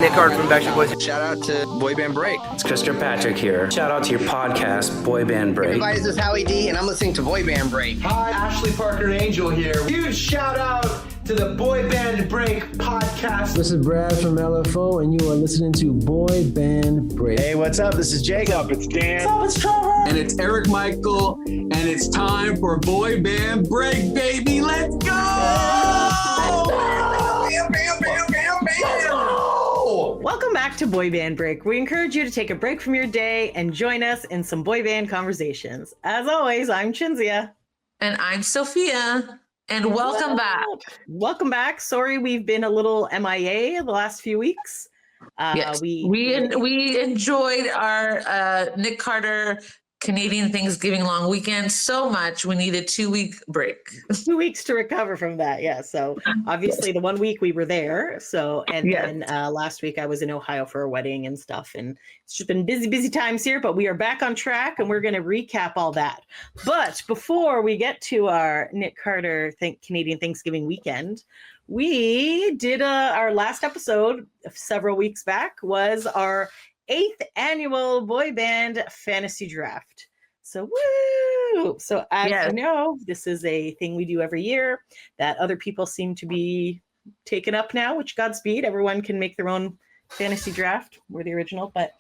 Nick Carter from Backstreet Boys. Shout out to Boy Band Break. It's Chris Kirkpatrick here. Shout out to your podcast, Boy Band Break. Everybody, this is Howie D, and I'm listening to Boy Band Break. Hi, Ashley Parker Angel here. Huge shout out to the Boy Band Break podcast. This is Brad from LFO, and you are listening to Boy Band Break. Hey, what's up? This is Jacob. What's up? It's Dan. What's up? It's Trevor. And it's Eric Michael, and it's time for Boy Band Break, baby. Let's go! Welcome back to Boy Band Break. We encourage you to take a break from your day and join us in some boy band conversations. As always, I'm Cinzia. And I'm Sofia. And welcome back. Welcome back. Sorry we've been a little MIA the last few weeks. Yes, we enjoyed our Nick Carter Canadian Thanksgiving long weekend so much. We needed 2-week break. 2 weeks to recover from that. Yeah. So obviously the 1 week we were there. So, and then last week I was in Ohio for a wedding and stuff. And it's just been busy times here, but we are back on track and we're going to recap all that. But before we get to our Nick Carter Canadian Thanksgiving weekend, we did our last episode several weeks back was our 8th annual boy band fantasy draft. So woo! So as you know, this is a thing we do every year that other people seem to be taking up now, which Godspeed. Everyone can make their own fantasy draft. We're the original, but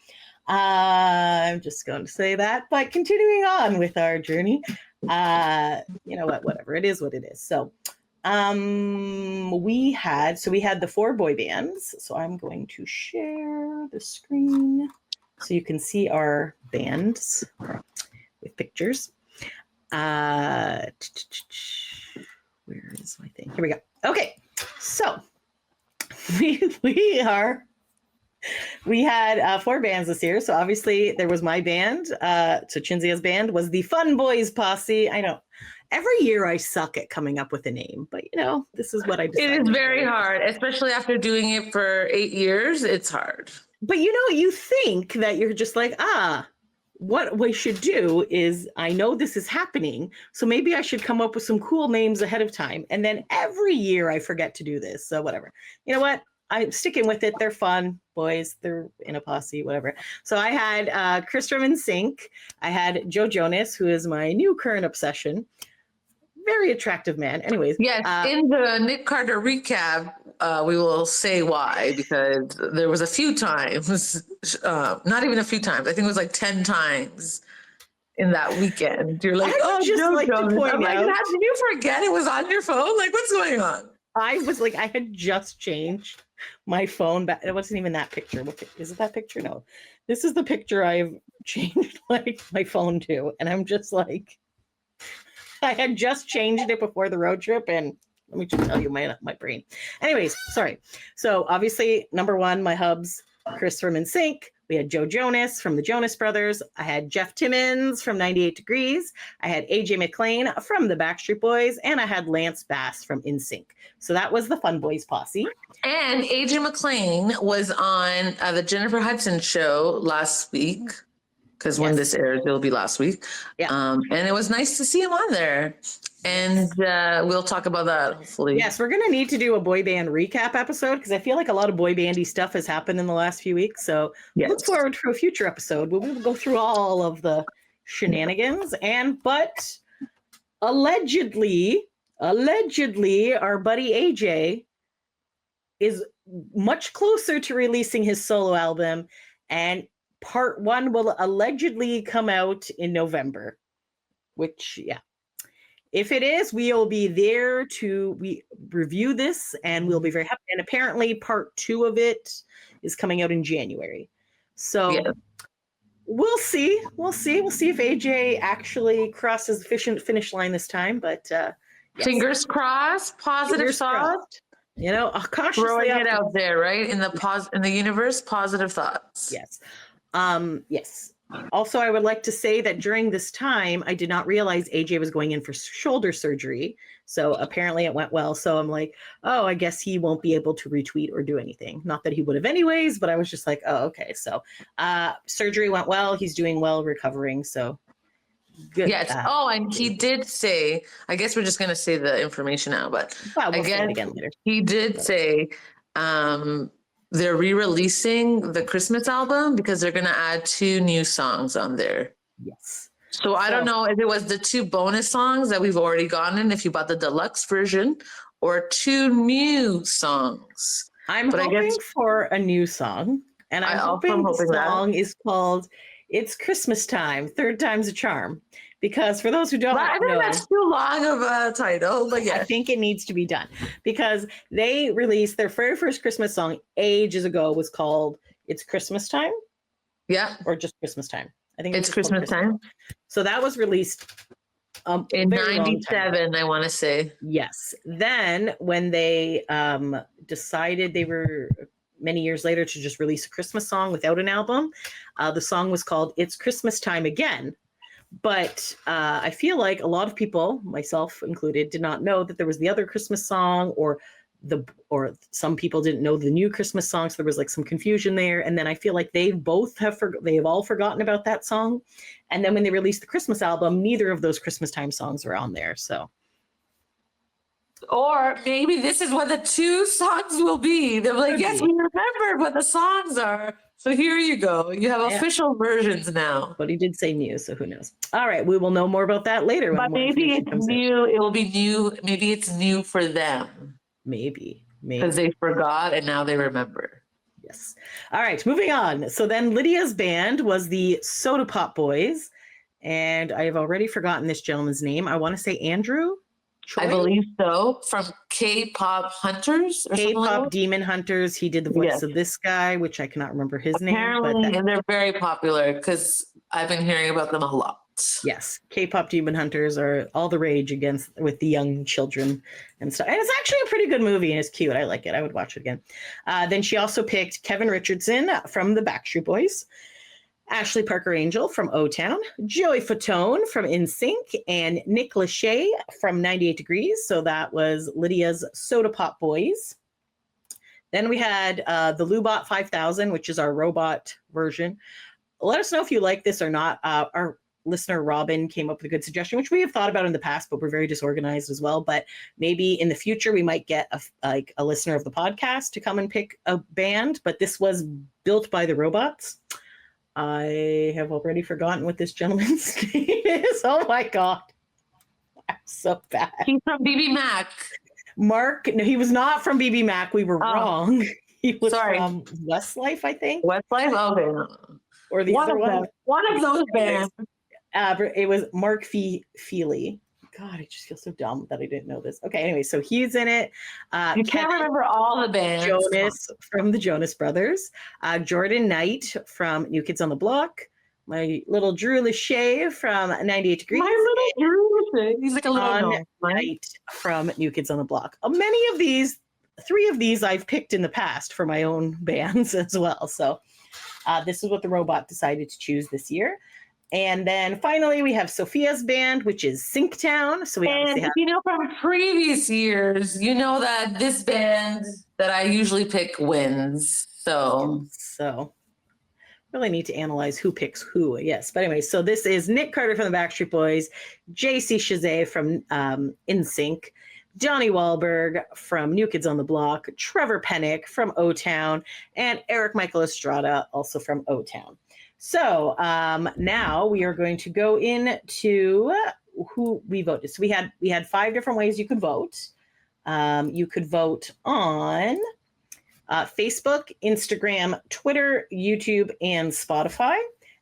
I'm just going to say that. But continuing on with our journey, you know what, whatever. It is what it is. So we had the 4 boy bands. So I'm going to share the screen so you can see our bands with pictures. Where is my thing? Here we go. Okay. So we had 4 bands this year. So obviously there was my band. So Cinzia's band was the Fun Boys Posse. I know. Every year I suck at coming up with a name, but you know, this is what I decided. It is very hard, especially after doing it for 8 years. It's hard. But you know, you think that you're just like, what we should do is, I know this is happening, so maybe I should come up with some cool names ahead of time. And then every year I forget to do this. So whatever. You know what? I'm sticking with it. They're fun boys. They're in a posse, whatever. So I had Chris from NSYNC. I had Joe Jonas, who is my new current obsession. Very attractive man. Anyways. Yes, in the Nick Carter recap, we will say why, because there was a few times, not even a few times, I think it was like 10 times in that weekend. You're like, Joe like Jonas. To point I'm like, out, did you forget it was on your phone? Like, what's going on? I was like, I had just changed my phone back. It wasn't even that picture. Is it that picture? No. This is the picture I've changed my phone to. And I'm just like, I had just changed it before the road trip, and let me just tell you my brain. Anyways, sorry. So obviously, number 1, my hubs, Chris from NSYNC. We had Joe Jonas from the Jonas Brothers. I had Jeff Timmons from 98 Degrees. I had AJ McLean from the Backstreet Boys, and I had Lance Bass from NSYNC. So that was the Fun Boys Posse. And AJ McLean was on the Jennifer Hudson show last week. Because when this airs, it'll be last week. Yeah. And it was nice to see him on there. And we'll talk about that, hopefully. Yes, we're going to need to do a boy band recap episode because I feel like a lot of boy bandy stuff has happened in the last few weeks. So look forward to a future episode where we will go through all of the shenanigans. But allegedly, our buddy AJ is much closer to releasing his solo album. And Part 1 will allegedly come out in November, which, if it is, we'll be there to review this and we'll be very happy. And apparently part 2 of it is coming out in January. So we'll see. We'll see if AJ actually crosses the finish line this time. But fingers crossed, positive thoughts. You know, cautiously throwing it out there, right? In the universe, positive thoughts. Yes. Yes. Also, I would like to say that during this time, I did not realize AJ was going in for shoulder surgery. So apparently it went well. So I'm like, oh, I guess he won't be able to retweet or do anything. Not that he would have anyways, but I was just like, oh, okay. So surgery went well. He's doing well, recovering. So good. Yes. And he did say, I guess we're just going to say the information now, but we'll again, say it again later. He did say they're re-releasing the Christmas album because they're going to add 2 new songs on there. Yes. So I don't know if it was the 2 bonus songs that we've already gotten if you bought the deluxe version, or 2 new songs. I'm hoping for a new song, and I'm hoping the song is called "It's Christmas Time." 3rd time's a charm. Because for those who don't know, I think that's too long of a title, but yeah. I think it needs to be done because they released their very first Christmas song ages ago was called "It's Christmas Time." Yeah. Or just Christmas Time. I think it's Christmas Time. So that was released in 97, I want to say. Yes. Then when they decided they were many years later to just release a Christmas song without an album, the song was called "It's Christmas Time Again." But I feel like a lot of people, myself included, did not know that there was the other Christmas song, or some people didn't know the new Christmas song. So there was like some confusion there. And then I feel like they have all forgotten about that song. And then when they released the Christmas album, neither of those Christmas time songs were on there. So. Or maybe this is what the 2 songs will be. They're like, yes, we remembered what the songs are. So here you go. You have official versions now. But he did say new, so who knows? All right, we will know more about that later. But maybe it's new. It will be new. Maybe it's new for them. Maybe. Because they forgot and now they remember. Yes. All right, moving on. So then Lydia's band was the Soda Pop Boys. And I have already forgotten this gentleman's name. I want to say Andrew Choi? I believe so. From K-Pop Hunters? K-Pop like Demon Hunters. He did the voice of this guy, which I cannot remember his name. And they're very popular because I've been hearing about them a lot. Yes, K-Pop Demon Hunters are all the rage with the young children and stuff. And it's actually a pretty good movie and it's cute. I like it. I would watch it again. Then she also picked Kevin Richardson from the Backstreet Boys, Ashley Parker Angel from O-Town, Joey Fatone from NSYNC, and Nick Lachey from 98 Degrees. So that was Lydia's Soda Pop Boys. Then we had the Lubot 5000, which is our robot version. Let us know if you like this or not. Our listener Robin came up with a good suggestion, which we have thought about in the past, but we're very disorganized as well. But maybe in the future we might get a listener of the podcast to come and pick a band. But this was built by the robots. I have already forgotten what this gentleman's name is. Oh my god, I'm so bad. He's from BB Mac. Mark? No, he was not from BB Mac. We were wrong. He was from Westlife, I think. Westlife. Okay. Or the other one. One of those bands. It was Mark Feely. God, I just feel so dumb that I didn't know this. Okay, anyway, so he's in it. You can't remember all the bands. Jonas from the Jonas Brothers. Jordan Knight from New Kids on the Block. My little Drew Lachey from 98 Degrees. My little Drew Lachey. He's like a little Knight from New Kids on the Block. Many of these, 3 of these I've picked in the past for my own bands as well. So this is what the robot decided to choose this year. And then finally, we have Sophia's band, which is Synctown. So from previous years, you know that this band that I usually pick wins. So really need to analyze who picks who. Yes, but anyway, so this is Nick Carter from the Backstreet Boys, JC Chazet from NSYNC, Johnny Wahlberg from New Kids on the Block, Trevor Pennick from O-Town, and Eric Michael Estrada, also from O-Town. So now we are going to go into who we voted. So we had 5 different ways you could vote. You could vote on Facebook, Instagram, Twitter, YouTube, and Spotify.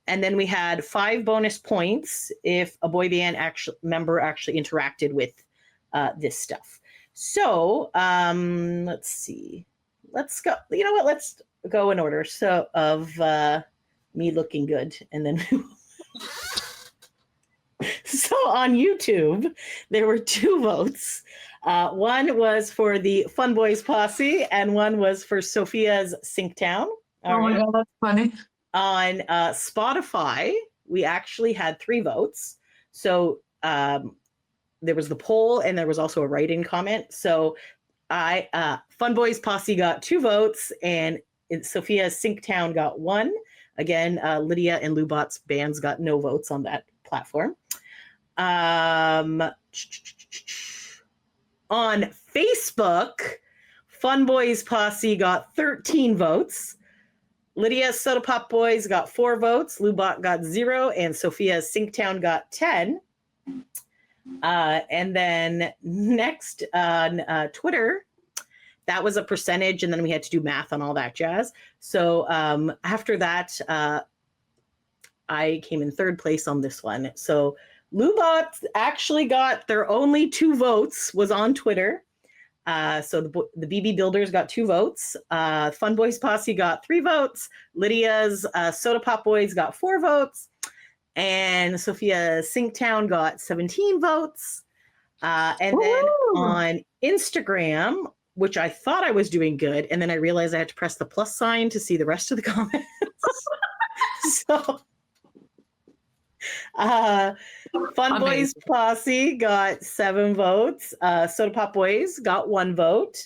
And then we had 5 bonus points if a boy band member actually interacted with this stuff. So let's see. Let's go. You know what? Let's go in order. So of me looking good, and then so on YouTube there were 2 votes. One was for the Fun Boys Posse and one was for Sophia's Synctown. My god, that's funny. On Spotify we actually had 3 votes. So there was the poll and there was also a write-in comment. So Fun Boys Posse got 2 votes and Sophia's Synctown got 1. Again, Lydia and Lubot's bands got no votes on that platform. On Facebook, Fun Boys Posse got 13 votes. Lydia's Soda Pop Boys got 4 votes. Lubot got 0. And Sophia's Sinktown got 10. And then next on Twitter, that was a percentage. And then we had to do math on all that jazz. So after that, I came in 3rd place on this one. So Lubot actually got their only 2 votes was on Twitter. So the BB Builders got 2 votes. Fun Boys Posse got 3 votes. Lydia's Soda Pop Boys got 4 votes. And Sophia Sinktown got 17 votes. And then on Instagram, which I thought I was doing good, and then I realized I had to press the plus sign to see the rest of the comments. So Fun Boys Posse got 7 votes. Soda Pop Boys got 1 vote.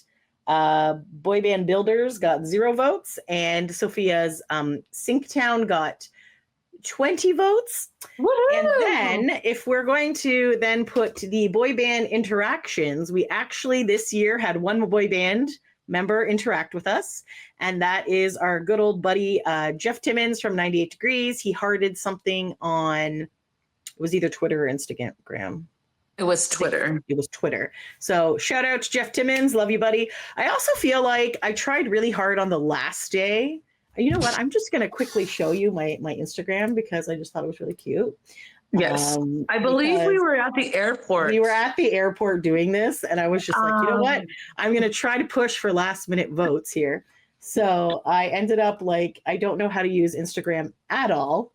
Boy Band Builders got 0 votes. And Sophia's Sinktown got 20 votes. Woo-hoo! And then if we're going to then put the boy band interactions, we actually this year had 1 boy band member interact with us, and that is our good old buddy Jeff Timmons from 98 Degrees. He hearted something on, it was either Twitter or Instagram. It was Twitter. It was Twitter. So shout out to Jeff Timmons. Love you, buddy. I also feel like I tried really hard on the last day. You know what? I'm just going to quickly show you my Instagram because I just thought it was really cute. Yes. I believe we were at the airport. We were at the airport doing this, and I was just like, you know what? I'm going to try to push for last minute votes here. So I ended up like, I don't know how to use Instagram at all,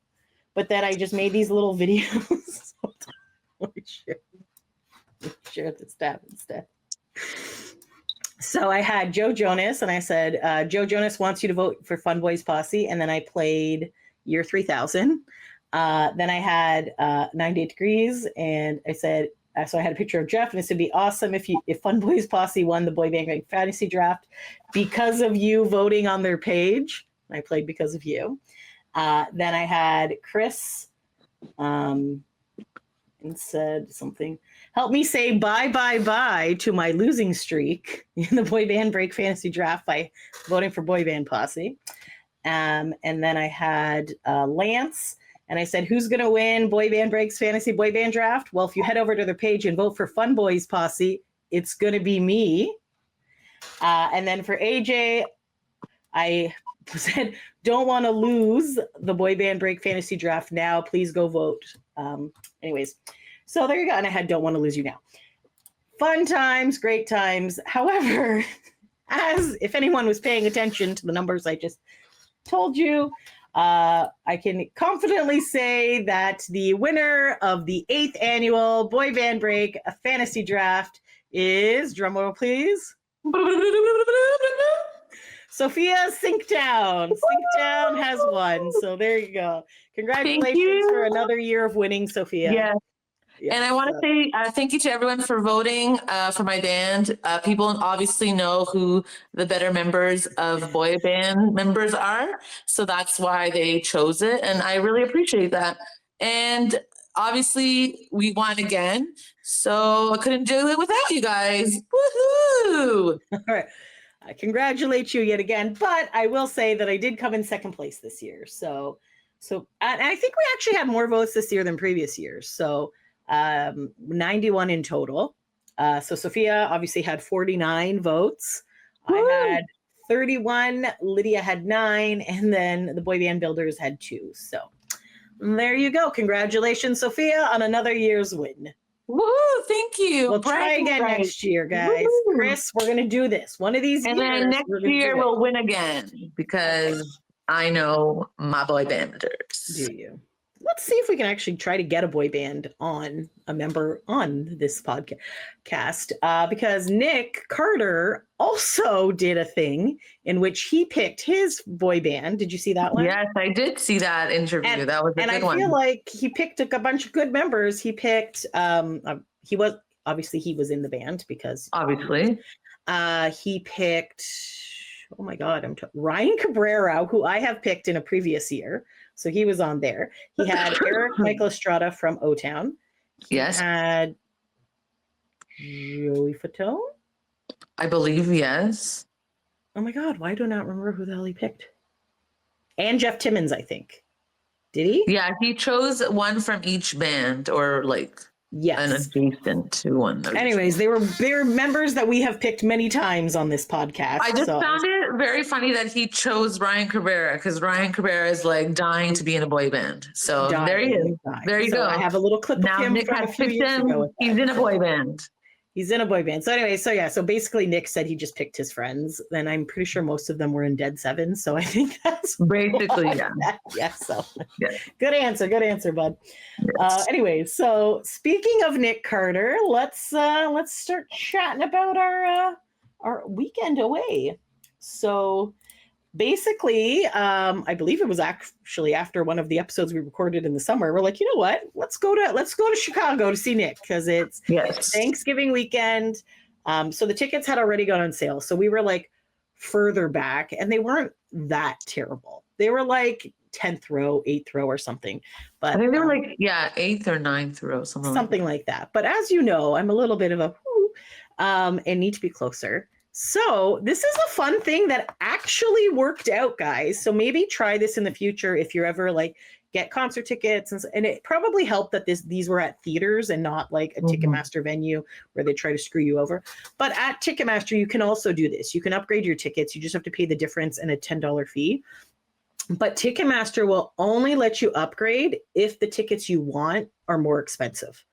but then I just made these little videos. Let me share this tab instead. So I had Joe Jonas, and I said, Joe Jonas wants you to vote for Fun Boys Posse. And then I played Year 3000. Then I had 98 Degrees, and I said, so I had a picture of Jeff, and it would be awesome if Fun Boys Posse won the Boy Band Fantasy Draft because of you voting on their page. I played Because of You. Then I had Chris and said something, help me say bye, bye, bye to my losing streak in the Boy Band Break Fantasy Draft by voting for Boy Band Posse. And then I had Lance, and I said, who's going to win Boy Band Breaks Fantasy Boy Band Draft? Well, if you head over to their page and vote for Fun Boys Posse, it's going to be me. And then for AJ, I said, don't want to lose the Boy Band Break Fantasy Draft now. Please go vote. Anyways, so there you go. And I had don't want to lose you now. Fun times, great times. However, as if anyone was paying attention to the numbers I just told you, I can confidently say that the winner of the 8th annual Boy Band Break Fantasy Draft is, drumroll please, Sophia Sinktown. Sinktown has won. So there you go. Congratulations for another year of winning, Sophia. Yeah. And I want to say thank you to everyone for voting for my band. People obviously know who the better members of boy band members are. So that's why they chose it. And I really appreciate that. And obviously we won again. So I couldn't do it without you guys. Woohoo! All right. I congratulate you yet again. But I will say that I did come in 2nd place this year. So and I think we actually had more votes this year than previous years. So 91 in total. So Sophia obviously had 49 votes. Woo! I had 31. Lydia had 9. And then the Boy Band Builders had 2. So there you go. Congratulations, Sophia, on another year's win. Woo! Thank you. We'll try again next year, guys. Woo! Chris, we're going to do this. One of these years. And then next year we'll win again because I know my boy banders. Do you? Let's see if we can actually try to get a boy band on a member on this podcast because Nick Carter also did a thing in which he picked his boy band. Did you see that one? Yes, I did see that interview. That was a good one. And I feel like he picked a bunch of good members. He picked, he was in the band because obviously he picked, oh my God, Ryan Cabrera, who I have picked in a previous year. So he was on there. He had Eric Michael Estrada from O-Town. He had Joey Fatone. I believe, yes. Oh my God, why do I not remember who the hell he picked? And Jeff Timmons, I think. Did he? Yeah, he chose one from each band, or like an adjacent to one. Anyways, they were members that we have picked many times on this podcast. I just found it very funny that he chose Ryan Cabrera, because Ryan Cabrera is like dying to be in a boy band. So there he is. There you go. I have a little clip of him Nick from a few years ago. He's in a boy band. He's in a boy band. So anyway, so basically Nick said he just picked his friends, and I'm pretty sure most of them were in Dead Seven. So I think that's basically, yeah. So good answer, bud. Yes. Anyway, so speaking of Nick Carter, let's start chatting about our weekend away. So basically, I believe it was actually after one of the episodes we recorded in the summer. We're like, you know what? Let's go to Chicago to see Nick, because it's Thanksgiving weekend. So the tickets had already gone on sale. So we were like further back, and they weren't that terrible. They were like 10th row, 8th row or something. But I think they were like 8th or 9th row, something like that. But as you know, I'm a little bit of a and need to be closer. So this is a fun thing that actually worked out, guys. So maybe try this in the future if you're ever like get concert tickets. And it probably helped that these were at theaters and not like a Ticketmaster venue where they try to screw you over. But at Ticketmaster, you can also do this. You can upgrade your tickets. You just have to pay the difference and a $10 fee. But Ticketmaster will only let you upgrade if the tickets you want are more expensive.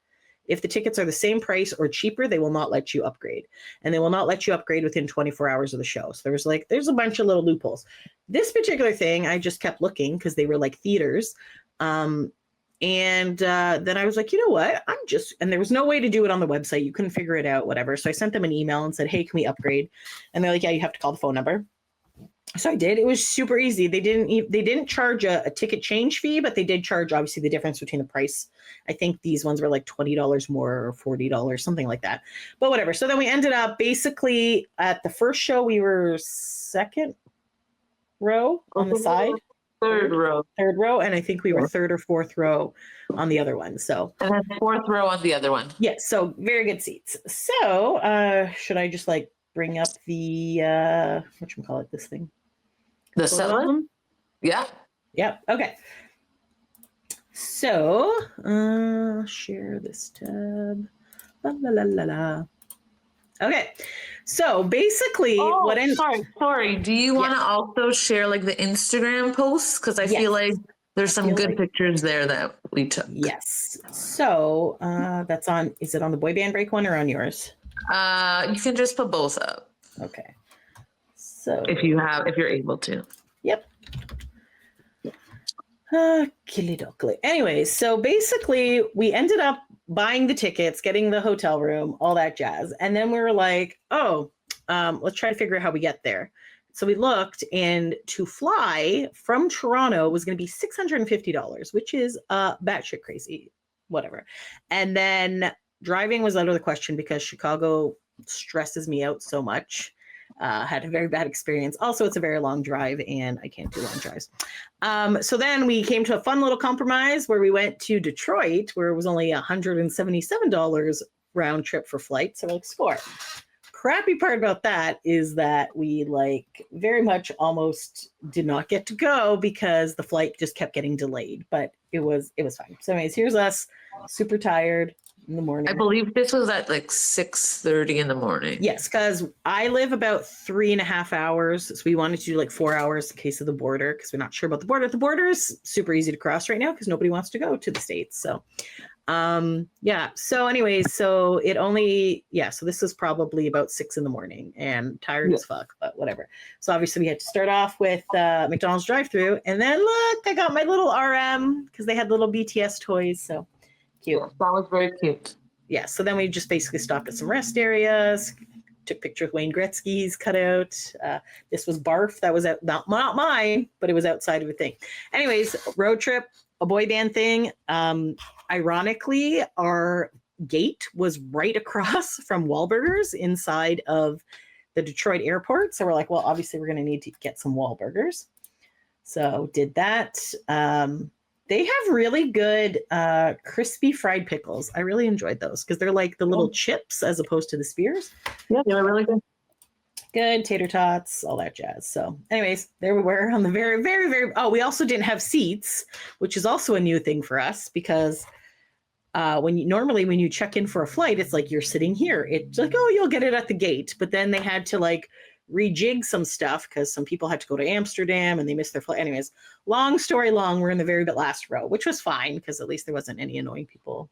If the tickets are the same price or cheaper, they will not let you upgrade. And they will not let you upgrade within 24 hours of the show. So there's a bunch of little loopholes. This particular thing, I just kept looking because they were like theaters. And then I was like, you know what? And there was no way to do it on the website. You couldn't figure it out, whatever. So I sent them an email and said, hey, can we upgrade? And they're like, yeah, you have to call the phone number. So I did. It was super easy. They didn't charge a ticket change fee, but they did charge obviously the difference between the price. I think these ones were like $20 more or $40, something like that. But whatever. So then we ended up basically at the first show, we were second row on the side. Third row. And I think we were third or fourth row on the other one. So and then fourth row on the other one. Yes. So very good seats. So should I just like bring up the whatchamacallit, this thing? The settlement? Yeah. Yep. Okay. So share this tab. La, la, la, la, la. Okay. So basically sorry. Do you want to also share like the Instagram posts? Because I feel like there's some good pictures there that we took. Yes. So that's on, is it on the Boy Band Break one or on yours? You can just put both up. Okay. So if you're able to. Yep. Anyways, so basically we ended up buying the tickets, getting the hotel room, all that jazz. And then we were like, let's try to figure out how we get there. So we looked, and to fly from Toronto was going to be $650, which is batshit crazy, whatever. And then driving was out of the question because Chicago stresses me out so much. Had a very bad experience. Also, it's a very long drive, and I can't do long drives. So then we came to a fun little compromise where we went to Detroit, where it was only $177 round trip for flight. So we're like, score. Crappy part about that is that we like very much almost did not get to go because the flight just kept getting delayed, but it was fine. So anyways, here's us super tired in the morning. I believe this was at like 6:30 in the morning. Yes, because I live about 3.5 hours. So we wanted to do like 4 hours in case of the border because we're not sure about the border. The border is super easy to cross right now because nobody wants to go to the States. So so anyways, so this was probably about 6 in the morning and tired as fuck, but whatever. So obviously we had to start off with McDonald's drive-thru, and then look, I got my little RM because they had little BTS toys. So cute. Yes, that was very cute. Yeah. So then we just basically stopped at some rest areas, took pictures with Wayne Gretzky's cutout. This was Barf. That was not mine, but it was outside of a thing. Anyways, road trip, a boy band thing. Ironically, our gate was right across from Wahlburgers inside of the Detroit airport. So we're like, well, obviously we're going to need to get some Wahlburgers. So did that. They have really good crispy fried pickles. I really enjoyed those because they're like the little chips as opposed to the spears. Yeah, they were really good. Good, tater tots, all that jazz. So anyways, there we were on the very, very, very, we also didn't have seats, which is also a new thing for us because when you check in for a flight, it's like you're sitting here. It's like, oh, you'll get it at the gate. But then they had to like rejig some stuff because some people had to go to Amsterdam and they missed their flight. Anyways, long story long, we're in the very last row, which was fine because at least there wasn't any annoying people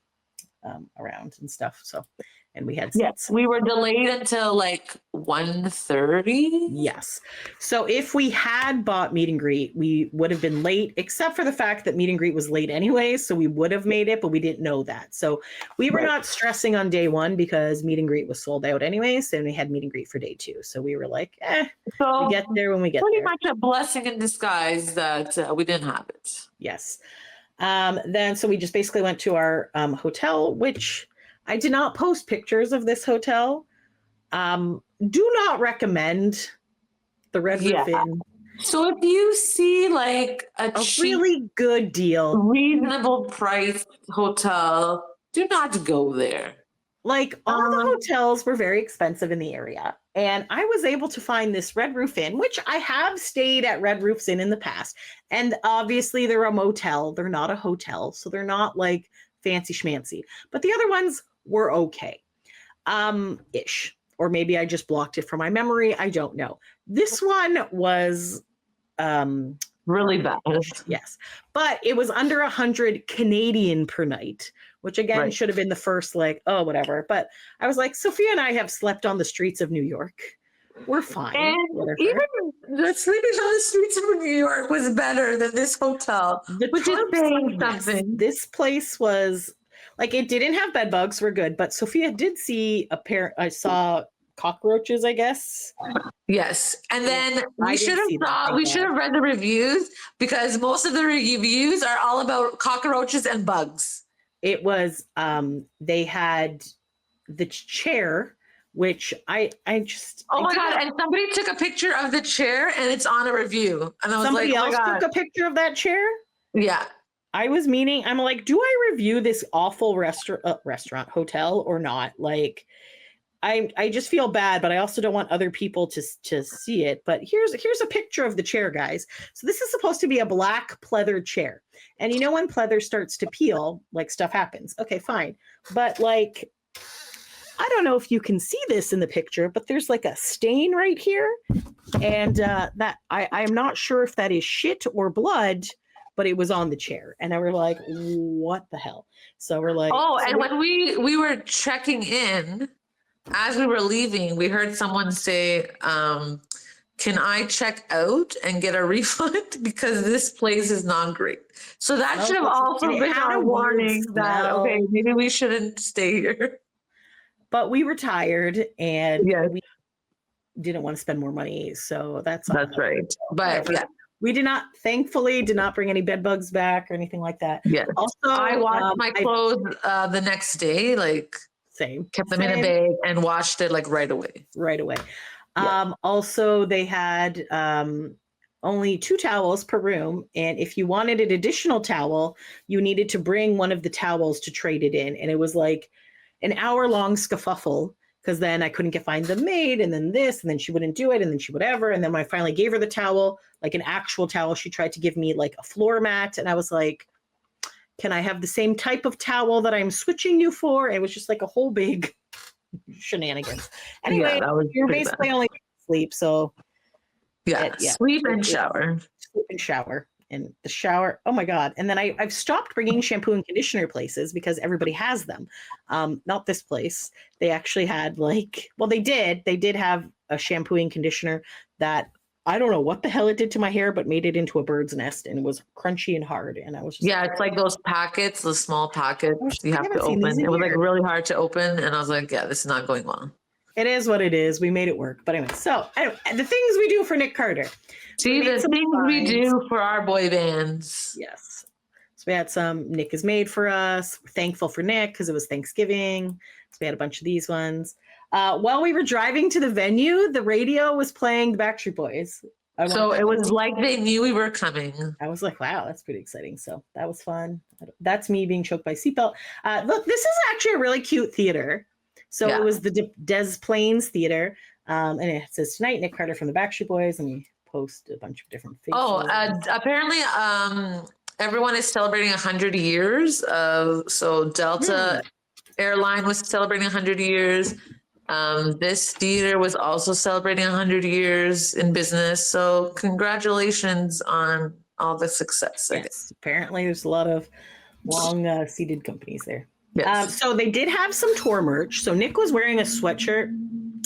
around and stuff. So, and we had seats. Yes, we were delayed until like 1:30. Yes. So if we had bought meet and greet, we would have been late, except for the fact that meet and greet was late anyway. So we would have made it, but we didn't know that. So we were not stressing on day one because meet and greet was sold out anyways. And we had meet and greet for day 2. So we were like, so we get there when we get pretty there. much a blessing in disguise that we didn't have it. Yes. Then, so we just basically went to our hotel, which I did not post pictures of this hotel. Do not recommend the Red Roof Inn. So if you see like a cheap, really good deal, reasonable price hotel, do not go there. Like all the hotels were very expensive in the area. And I was able to find this Red Roof Inn, which I have stayed at Red Roofs Inn in the past. And obviously they're a motel. They're not a hotel. So they're not like fancy schmancy. But the other ones were okay. Ish. Or maybe I just blocked it from my memory. I don't know. This one was really bad. Yes. But it was under 100 Canadian per night, which again should have been the first like, oh, whatever. But I was like, Sophia and I have slept on the streets of New York. We're fine. And even the sleeping on the streets of New York was better than this hotel, which is saying something. This place was like, it didn't have bed bugs, we're good. But Sophia did see I saw cockroaches, I guess. Yes. And then we should have read the reviews because most of the reviews are all about cockroaches and bugs. It was they had the chair, which I just my god! And somebody took a picture of the chair and it's on a review. And I was somebody like, else took a picture of that chair? Yeah. I'm like, do I review this awful restaurant hotel or not? Like, I just feel bad, but I also don't want other people to see it. But here's a picture of the chair, guys. So this is supposed to be a black pleather chair. And you know when pleather starts to peel, like stuff happens. Okay, fine. But like, I don't know if you can see this in the picture, but there's like a stain right here. And that I'm not sure if that is shit or blood, but it was on the chair. And I were like, what the hell? So we're like, when we were checking in, as we were leaving, we heard someone say, can I check out and get a refund? Because this place is not great. So that should have also been our warning that, okay, maybe we shouldn't stay here. But we were tired and we didn't want to spend more money. So that's right. But we thankfully did not bring any bed bugs back or anything like that. Yeah. Also, I washed my clothes the next day, like same. Kept them in a bag and washed it like right away. Right away. Yeah. Also, they had only 2 towels per room. And if you wanted an additional towel, you needed to bring one of the towels to trade it in. And it was like an hour-long scuffle because then I couldn't find the maid and then this and then she wouldn't do it and then she whatever. And then when I finally gave her the towel, like an actual towel, she tried to give me like a floor mat. And I was like, can I have the same type of towel that I'm switching you for? And it was just like a whole big shenanigans. Anyway, you're basically only sleep. So sleep and shower. Sleep and shower. And the shower, oh my God. And then I've stopped bringing shampoo and conditioner places because everybody has them. Not this place. They actually had they did have a shampoo and conditioner that I don't know what the hell it did to my hair, but made it into a bird's nest and it was crunchy and hard. And I was just it's like those packets, the small packets you have to open. It was like really hard to open. And I was like, this is not going well. It is what it is. We made it work. But anyway, so the things we do for Nick Carter. See, the things we do for our boy bands. Yes. So we had some Nick is made for us. We're thankful for Nick because it was Thanksgiving. So we had a bunch of these ones. While we were driving to the venue, the radio was playing the Backstreet Boys. So it was like they knew we were coming. I was like, wow, that's pretty exciting. So that was fun. That's me being choked by seatbelt. Look, this is actually a really cute theater. So it was the Des Plaines Theater. And it says tonight, Nick Carter from the Backstreet Boys, and we post a bunch of different faces. Apparently, everyone is celebrating 100 years. So Delta Airline was celebrating 100 years. This theater was also celebrating 100 years in business. So congratulations on all the success. Yes, apparently there's a lot of long seated companies there. Yes. So they did have some tour merch. So Nick was wearing a sweatshirt,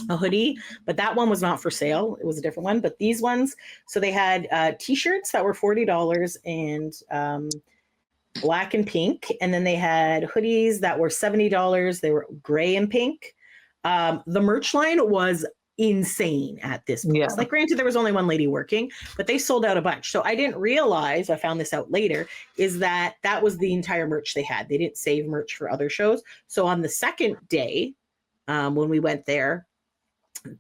a hoodie, but that one was not for sale. It was a different one. But these ones, so they had t-shirts that were $40 and black and pink. And then they had hoodies that were $70. They were gray and pink. The merch line was insane at this place. Yeah. Like, granted, there was only one lady working, but they sold out a bunch. So I didn't realize, I found this out later, is that was the entire merch they had. They didn't save merch for other shows. So on the second day, when we went there,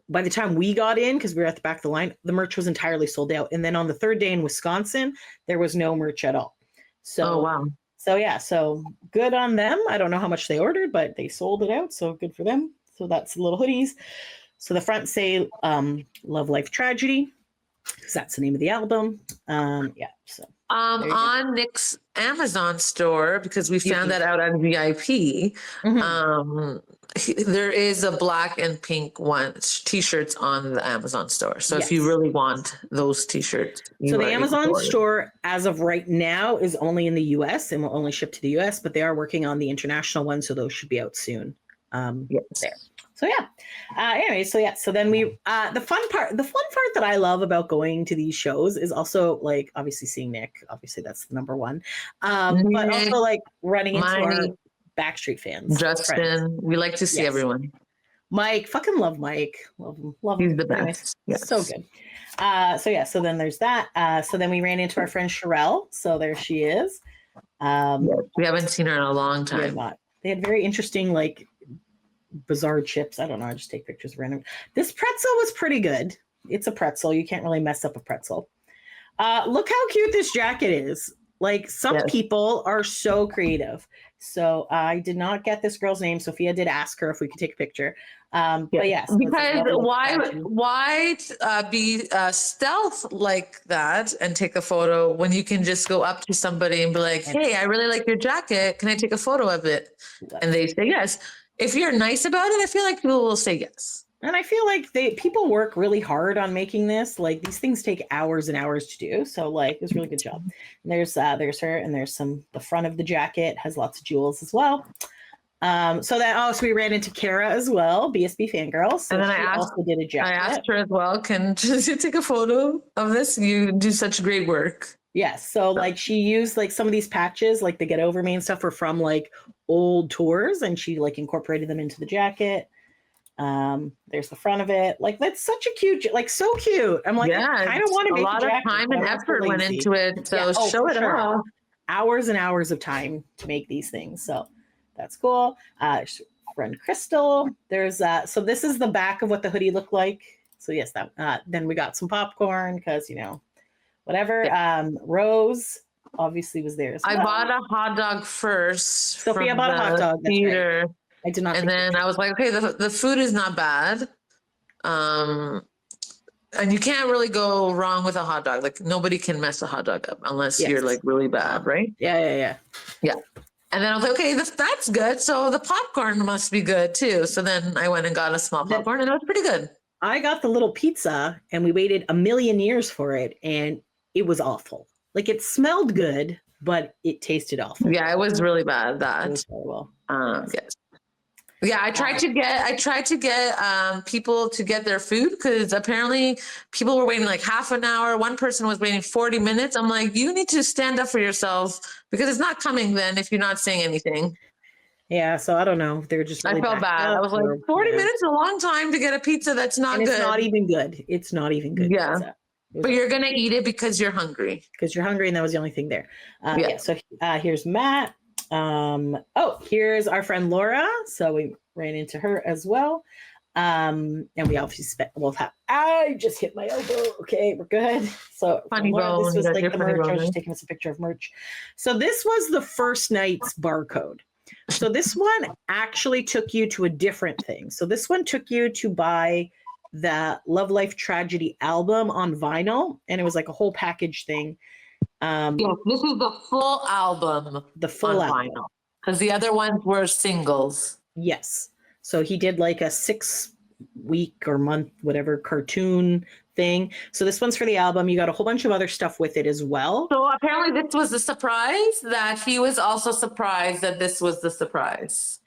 by the time we got in, because we were at the back of the line, the merch was entirely sold out. And then on the third day in Wisconsin, there was no merch at all. So, wow. So yeah, so good on them. I don't know how much they ordered, but they sold it out. So good for them. So that's the little hoodies. So the front say Love Life Tragedy, because that's the name of the album. Yeah. So on Nick's Amazon store, because we found that out on VIP, there is a black and pink t-shirts on the Amazon store. So if you really want those t-shirts. So the Amazon store, as of right now, is only in the US and will only ship to the US, but they are working on the international one. So those should be out soon. There. So yeah. Anyway, so then we the fun part that I love about going to these shows is also, like, obviously seeing Nick. Obviously that's the number one. But also, like, running into our Backstreet fans. Justin, friends. We like to see everyone. Mike, fucking love Mike. Love him. He's the best. Anyways, yes. So good. So then there's that. So then we ran into our friend Sherelle. So there she is. We haven't seen her in a long time. They had very interesting, like, bizarre chips. I don't know. I just take pictures random. This pretzel was pretty good. It's a pretzel. You can't really mess up a pretzel. Look how cute this jacket is. Like, some people are so creative. So I did not get this girl's name. Sophia did ask her if we could take a picture. But yes. Because why be stealth like that and take a photo when you can just go up to somebody and be like, hey, I really like your jacket. Can I take a photo of it? And they say yes. If you're nice about it, I feel like people will say yes. And I feel like people work really hard on making this. Like, these things take hours and hours to do. So, like, it was a really good job. And there's her, and there's the front of the jacket has lots of jewels as well. So we ran into Kara as well, BSB fangirl. So and then I also did a jacket. I asked her as well, can you take a photo of this? You do such great work. Yes. So, like, she used, like, some of these patches, like the Get Over Me and stuff, were from, like, old tours, and she, like, incorporated them into the jacket. There's the front of it. Like, that's such a cute, like, so cute. I'm like, I don't want to make a lot of time and effort went into it. So show it off. Hours and hours of time to make these things. So that's cool. Friend Crystal. There's so this is the back of what the hoodie looked like. So yes, that then we got some popcorn because, you know, whatever. Rose obviously was there as well. I bought a hot dog first. Sophia bought a hot dog. Theater. Right. I did not. And then I was like, okay, the food is not bad. And you can't really go wrong with a hot dog. Like, nobody can mess a hot dog up unless you're, like, really bad, right? Yeah. And then I was like, okay, that's good. So the popcorn must be good too. So then I went and got a small popcorn, and it was pretty good. I got the little pizza, and we waited a million years for it, and it was awful. Like, it smelled good, but it tasted awful. Yeah, it was really bad. That. It was horrible. Yes. Yeah, I tried to get people to get their food, because apparently people were waiting like half an hour. One person was waiting 40 minutes. I'm like, you need to stand up for yourself, because it's not coming then if you're not saying anything. Yeah, so I don't know. They're just really I felt bad. I was like, 40 minutes is a long time to get a pizza that's not good. It's not even good. It's not even good. Yeah. Pizza. But you're going to eat it because you're hungry. Because you're hungry, and that was the only thing there. So here's Matt. Here's our friend Laura. So we ran into her as well. And we obviously I just hit my elbow. Okay, we're good. So funny Laura, bone. This was like the merch. I was just taking us a picture of merch. So this was the first night's barcode. So this one actually took you to a different thing. So this one took you to buy the Love Life Tragedy album on vinyl, and it was like a whole package thing. Yes, this is the full album. The full on album. vinyl, because the other ones were singles. Yes. So he did like a 6-week or month, whatever, cartoon thing. So this one's for the album. You got a whole bunch of other stuff with it as well. So apparently this was the surprise, that he was also surprised that this was the surprise.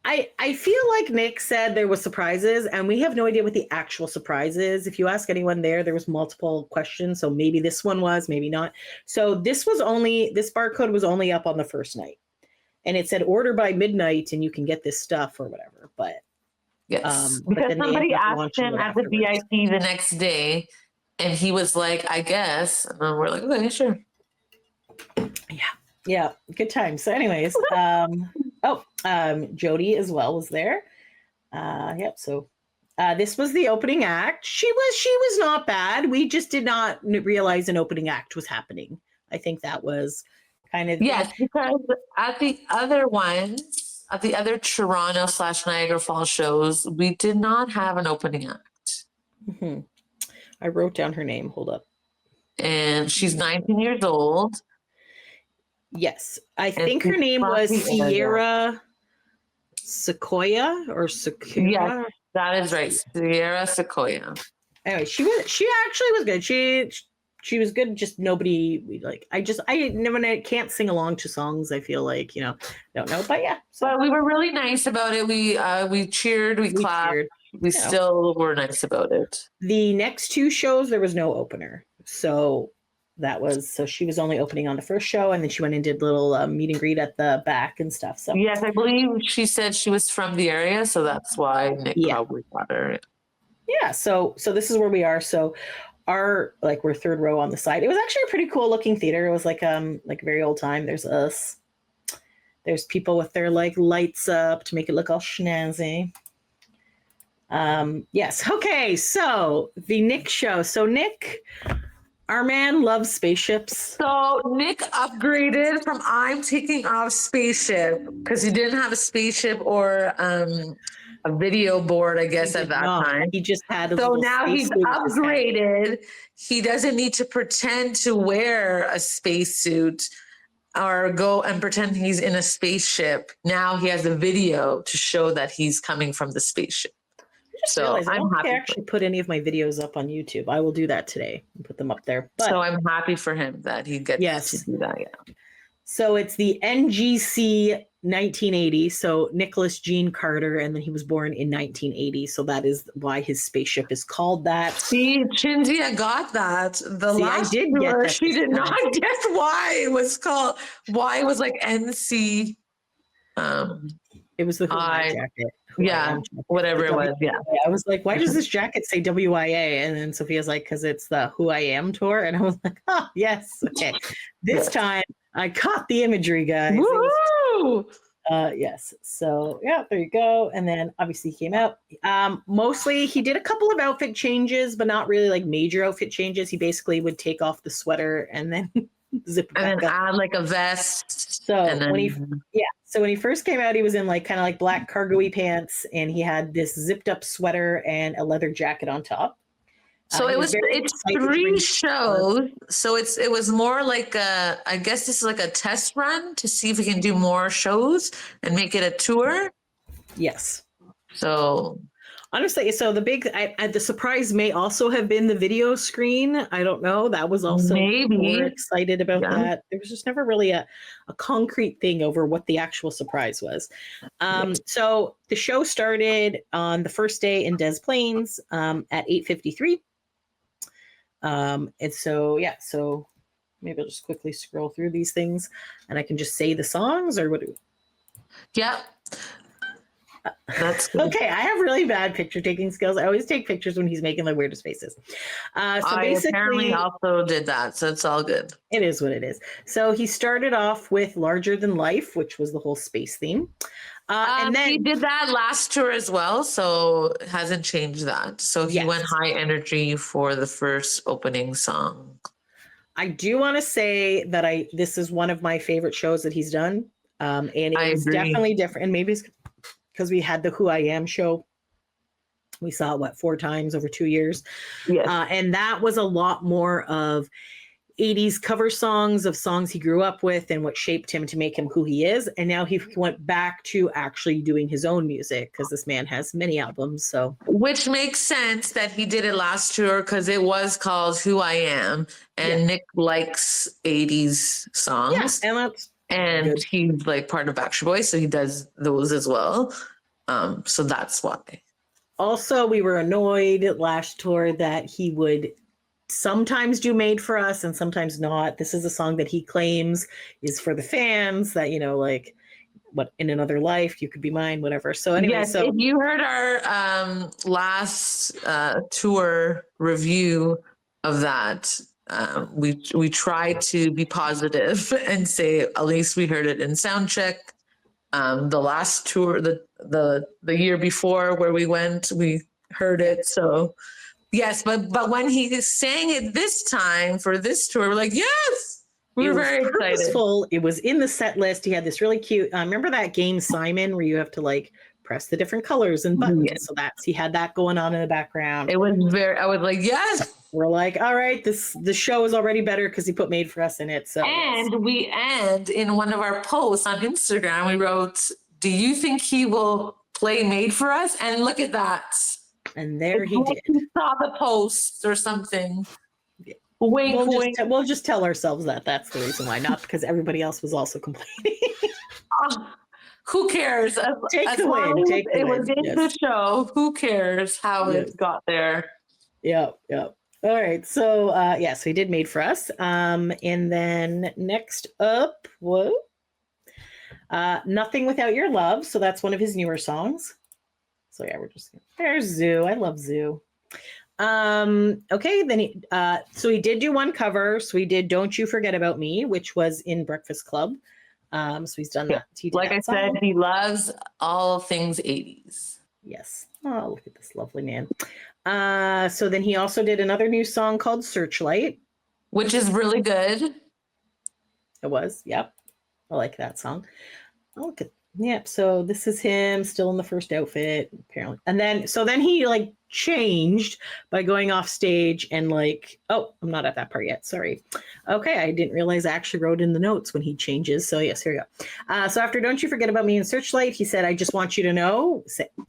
I feel like Nick said there was surprises, and we have no idea what the actual surprise is. If you ask anyone there was multiple questions. So maybe this one was, maybe not. So this barcode was only up on the first night. And it said order by midnight and you can get this stuff or whatever. But yes, but because somebody asked him at the afterwards. VIP the next day, and he was like, I guess. And then we're like, okay, sure. Yeah, good time. So anyways, Jody as well was there. So this was the opening act. She was not bad. We just did not realize an opening act was happening. I think that was kind of yes, because at the other ones, at the other Toronto / Niagara Falls shows, we did not have an opening act. Mm-hmm. I wrote down her name. Hold up. And she's 19 years old. Yes, I think her name was Sierra Sequoia or Sequoia. Yes, that is right, Sierra Sequoia. Anyway, she actually was good. She was good. Just nobody I can't sing along to songs. I feel like don't know, but yeah. So but we were really nice about it. We cheered, we clapped. Cheered. We still were nice about it. The next 2 shows there was no opener, so she was only opening on the first show, and then she went and did a little meet and greet at the back and stuff. So yes, I believe she said she was from the area, so that's why Nick probably got her. Yeah, so this is where we are. So we're 3rd row on the side. It was actually a pretty cool looking theater. It was like very old time. There's us. There's people with their lights up to make it look all schnazzy. Yes. Okay. So the Nick show. So Nick, our man, loves spaceships. So Nick upgraded from I'm taking off spaceship, because he didn't have a spaceship or a video board, I guess, at that time. He just had a so little now he's upgraded. He doesn't need to pretend to wear a spacesuit or go and pretend he's in a spaceship. Now he has a video to show that he's coming from the spaceship. So I'm happy. I actually put any of my videos up on YouTube. I will do that today and put them up there. But so I'm happy for him that he gets to do that. Yeah. So it's the NGC 1980. So Nicholas Gene Carter, and then he was born in 1980. So that is why his spaceship is called that. See, Cinzia got that. I did get that. She did not get why it was called. Why it was like NC. It was the jacket. Yeah, whatever it was. Yeah. I was like, why does this jacket say WIA? And then Sophia's like, because it's the Who I Am tour. And I was like, oh, yes. Okay. This time I caught the imagery, guys. Woo! Yes. So, yeah, there you go. And then obviously he came out. Mostly he did a couple of outfit changes, but not really major outfit changes. He basically would take off the sweater and then zip it and back then up. Add a vest. So when he first came out, he was in kind of black cargo-y pants, and he had this zipped up sweater and a leather jacket on top. So it's 3 shows. So it was more I guess this is a test run to see if we can do more shows and make it a tour. Yes. So honestly, so the surprise may also have been the video screen. I don't know. That was also maybe more excited about that. There was just never really a concrete thing over what the actual surprise was. So the show started on the first day in Des Plaines at 8:53. And so maybe I'll just quickly scroll through these things, and I can just say the songs, or what? Yeah. That's good. Okay. I have really bad picture taking skills. I always take pictures when he's making the weirdest faces. I apparently also did that, so it's all good. It is what it is. So he started off with Larger Than Life, which was the whole space theme. And then he did that last tour as well, so hasn't changed that. So he went high energy for the first opening song. I do want to say that this is one of my favorite shows that he's done. And it was definitely different. And maybe it's because we had the Who I Am show We saw it, 4 times over 2 years. Yes. And that was a lot more of 80s cover songs of songs he grew up with and what shaped him to make him who he is. And now he went back to actually doing his own music because this man has many albums. So, which makes sense that he did it last tour because it was called Who I Am. And Nick likes 80s songs. Yeah, and that's and he's like part of Backstreet Boys, so he does those as well. So that's why. Also, we were annoyed last tour that he would sometimes do Made for Us and sometimes not. This is a song that he claims is for the fans that, you know, like what in another life you could be mine, whatever. So anyway, yes, if you heard our last tour review of that, we tried to be positive and say at least we heard it in Soundcheck. The last tour, the year before where we went, we heard it. So yes, but when he sang it this time for this tour, we're like, yes, we were very excited. It was in the set list. He had this really cute. Remember that game Simon, where you have to like press the different colors and buttons. Yes. So he had that going on in the background. It was I was like, yes. We're like, all right, the show is already better because he put Made for Us in it. So and in one of our posts on Instagram, we wrote, do you think he will play Made for Us? And look at that. And there he did. He saw the post or something. Wink, wink. We'll just tell ourselves that that's the reason why, not because everybody else was also complaining. Who cares? Take the win. It was in the show. Who cares how it got there? Yep. All right. So, so he did Made for Us. And then next up, Nothing Without Your Love. So that's one of his newer songs. So yeah, there's Zoo. I love Zoo. Okay. Then so he did do one cover. So he did Don't You Forget About Me, which was in Breakfast Club. So he's done that. Like I said, he loves all things 80s. Yes. Oh, look at this lovely man. So then he also did another new song called Searchlight, which is really good. It was. Yep. I like that song. Oh, look at, yep. So this is him still in the first outfit, apparently. And then he like changed by going off stage and like, oh, I'm not at that part yet. Sorry. Okay. I didn't realize I actually wrote in the notes when he changes. So yes, here we go. So after Don't You Forget About Me and Searchlight, he said, I Just Want You to Know,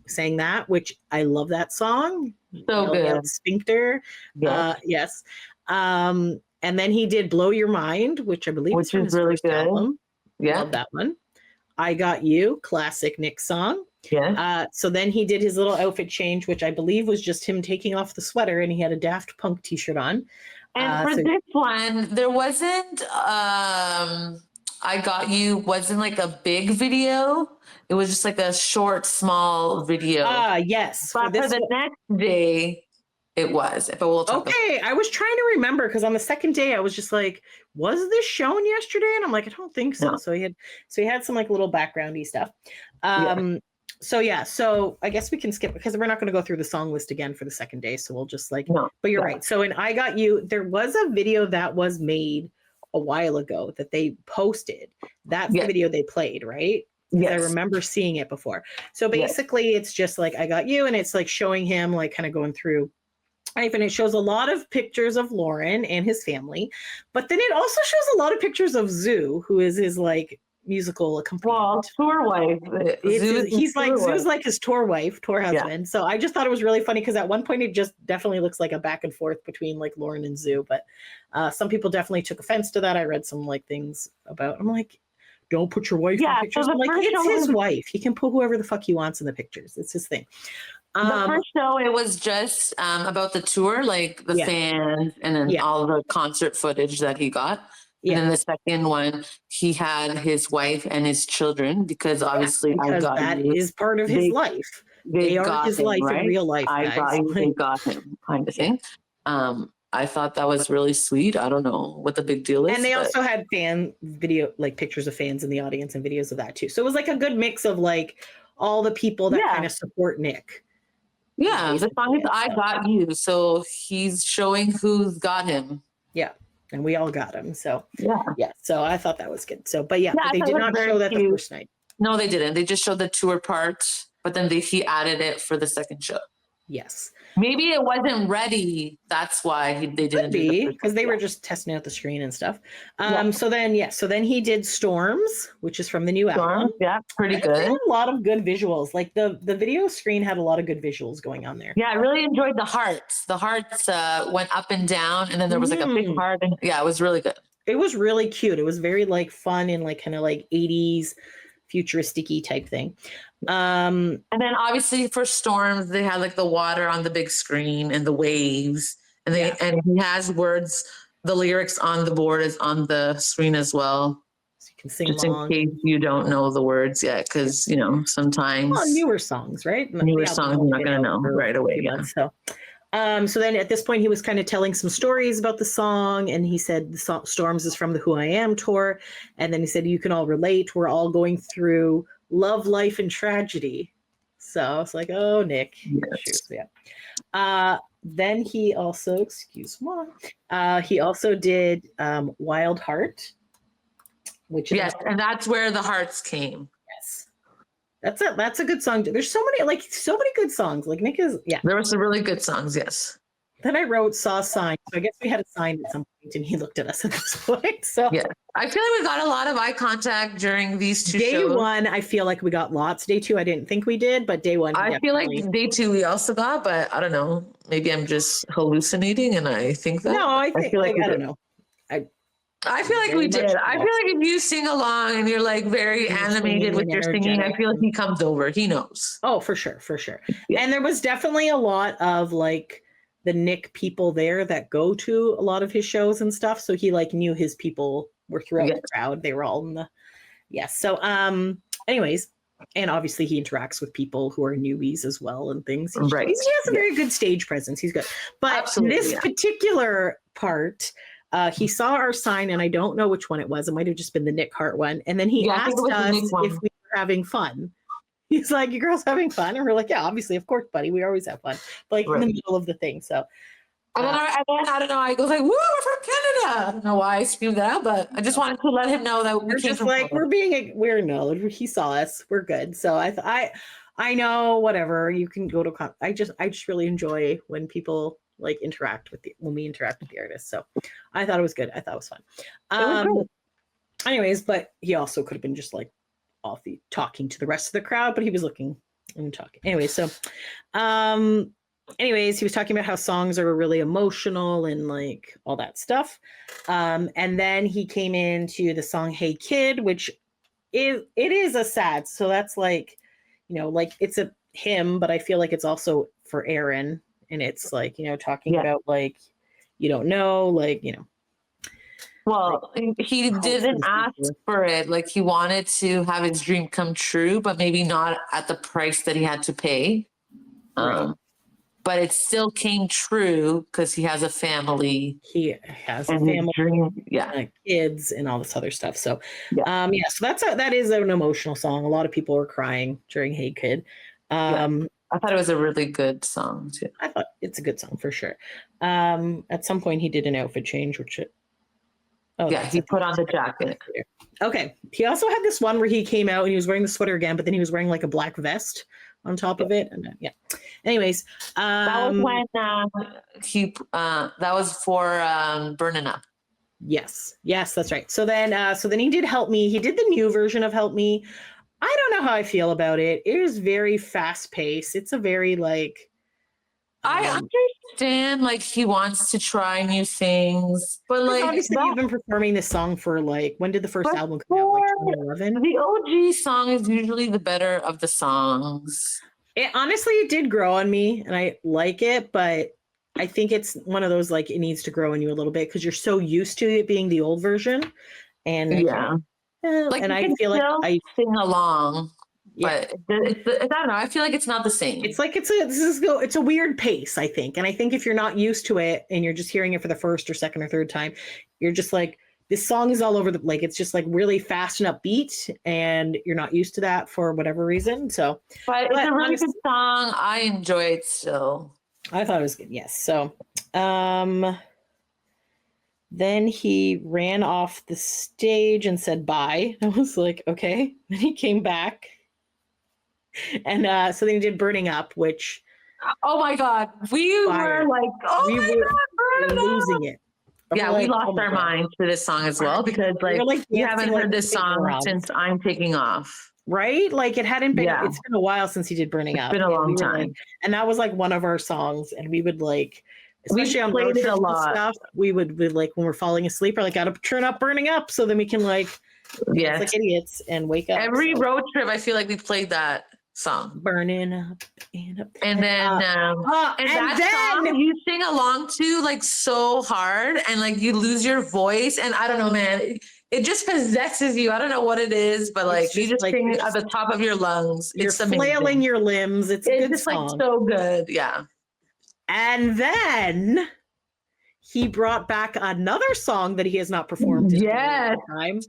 sang that, which I love that song. So good. Sphincter. Yes. And then he did Blow Your Mind, which I believe is his really good album. Yeah. Love that one. I Got You, classic Nick song. Yeah. So then he did his little outfit change, which I believe was just him taking off the sweater, and he had a Daft Punk t-shirt on. And for this one, there wasn't I Got You wasn't like a big video. It was just like a short, small video. Yes. But for the next day, it was. But we'll talk about I was trying to remember because on the second day I was just like, was this shown yesterday? And I'm like, I don't think so. No. So he had some like little backgroundy stuff. So I guess we can skip because we're not going to go through the song list again for the second day. So we'll just like, but you're right. So in I Got You, there was a video that was made a while ago that they posted. That's the video they played, right? Yes. I remember seeing it before. So basically it's just like I Got You, and it's like showing him like kind of going through. And it shows a lot of pictures of Lauren and his family, but then it also shows a lot of pictures of Zoo, who is his like musical accompaniment. Well, tour wife. Zoo's like his tour wife, tour husband. Yeah. So I just thought it was really funny because at one point it just definitely looks like a back and forth between like Lauren and Zoo, but some people definitely took offense to that. I read some like things about. I'm like, don't put your wife in pictures. So I'm like, it's his wife. He can put whoever the fuck he wants in the pictures. It's his thing. The first show, it was just about the tour, like the fans, and then all the concert footage that he got. And then the second one, he had his wife and his children because obviously that is part of his life. They are his life in real life. They got him, kind of thing. I thought that was really sweet. I don't know what the big deal is. And they also had fan video, like pictures of fans in the audience and videos of that too. So it was like a good mix of like all the people that kind of support Nick. Yeah, the song is I Got You. So he's showing who's got him. Yeah. And we all got him. So yeah. So I thought that was good. So, but but they did not show that the first night. No, they didn't. They just showed the tour part, but then he added it for the second show. Yes. Maybe it wasn't ready. That's why they didn't do the because they were just testing out the screen and stuff. Yeah. So then he did Storms, which is from the new album. Yeah, pretty It good. had a lot of good visuals. Like the video screen had a lot of good visuals going on there. Yeah, I really enjoyed the hearts. The hearts went up and down, and then there was like a big heart. And yeah, it was really good. It was really cute. It was very like fun and like kind of like 80s futuristic-y type thing. And then obviously for Storms, they had like the water on the big screen and the waves, and and he has words, the lyrics on the board is on the screen as well. So you can sing just along. in case you don't know the words yet, because sometimes newer songs, right? Newer songs you're not gonna know right away. Yeah. So then at this point he was kind of telling some stories about the song, and he said the song Storms is from the Who I Am tour, and then he said you can all relate. We're all going through love, life, and tragedy. So I was like, oh, Nick. Yes. Yeah. Then he also, he also did Wild Heart, which is and that's where the hearts came. Yes. That's a good song. There's so many good songs. Like Nick is, There were some really good songs, yes. Then I wrote Saw Sign. So I guess we had a sign at some point and he looked at us at this point. So yeah. I feel like we got a lot of eye contact during these two shows. Day one, I feel like we got lots. Day two, I didn't think we did, but day one, I feel like day two we also got, but I don't know. Maybe I'm just hallucinating and I think that. No, I feel like I don't know. I feel like we did. I feel like if you sing along and you're like very animated with your singing, I feel like he comes over. He knows. Oh, for sure. Yeah. And there was definitely a lot of like the Nick people there that go to a lot of his shows and stuff. So he like knew his people were throughout the crowd. They were all in the So anyways, and obviously he interacts with people who are newbies as well and things. He has a very good stage presence. He's good. But this particular part, he saw our sign, and I don't know which one it was. It might have just been the Nick Hart one. And then he asked us if we were having fun. He's like, "You girls having fun?" And we're like, "Yeah, obviously, of course, buddy. We always have fun." But like in the middle of the thing. So and then I don't know. I go like, "Woo, we're from Canada." I don't know why I screamed that out, but I just wanted to let him know that we're just like he saw us. We're good. So I know whatever. You can go to I just really enjoy when people like when we interact with the artists. So I thought it was good. I thought it was fun. Anyways, but he also could have been just like talking to the rest of the crowd, but he was looking and talking. Anyway, so he was talking about how songs are really emotional and like all that stuff. And then he came into the song Hey Kid, which is a sad. So that's like, like it's a hymn, but I feel like it's also for Aaron. And it's like, talking about like, you don't know, like, Well, he didn't ask for it. Like he wanted to have his dream come true, but maybe not at the price that he had to pay. But it still came true because he has a family. He has a family, kids, and all this other stuff. So, so that is an emotional song. A lot of people were crying during Hey Kid. I thought it was a really good song too. I thought it's a good song for sure. At some point he did an outfit change, which he put on the jacket. Okay. He also had this one where he came out and he was wearing the sweater again, but then he was wearing like a black vest on top of it. And anyways, that was when that was for Burning Up. Yes, that's right. So then he did Help Me. He did the new version of Help Me. I don't know how I feel about it. It is very fast paced. It's a very like. I understand, like he wants to try new things, but like obviously you've been performing this song for like when did the first album come out? Like 2011. The OG song is usually the better of the songs. It did grow on me, and I like it, but I think it's one of those like it needs to grow on you a little bit because you're so used to it being the old version, and and I feel like I sing along. But I don't know. I feel like it's not the same. It's like it's a weird pace, I think. And I think if you're not used to it and you're just hearing it for the first or second or third time, you're just like, this song is all over it's just like really fast and upbeat, and you're not used to that for whatever reason. So, but it's a really good song. I enjoy it still. I thought it was good. Yes. So, then he ran off the stage and said bye. I was like, okay. Then he came back. And so then he did Burning Up, which Oh my God. We Fire. were like, oh We my were God, burn it up. losing it. Yeah, We're we like, lost oh my our God. minds to this song as well because We were, like we haven't dancing, heard this spinning song around. since I'm Taking Off. Right? Like it hadn't been, Yeah. it's been a while since he did Burning Up. It's been a and long we were time. like, and that was like one of our songs. And we would like, especially on road played it trips a and lot. stuff, we would be like, when we're falling asleep, we're like, gotta turn up Burning Up so then we can like, Yes. like idiots and wake up. Every So, road trip, I feel like we played that song. burning up and up. And then, and that then song you sing along to like so hard and like you lose your voice. And I don't know, man, it just possesses you. I don't know what it is, but like you just like, sing you're at the top of your lungs. you're It's flailing amazing. your limbs. It's a It's good just song. like so good. Yeah. And then he brought back another song that he has not performed in a long time.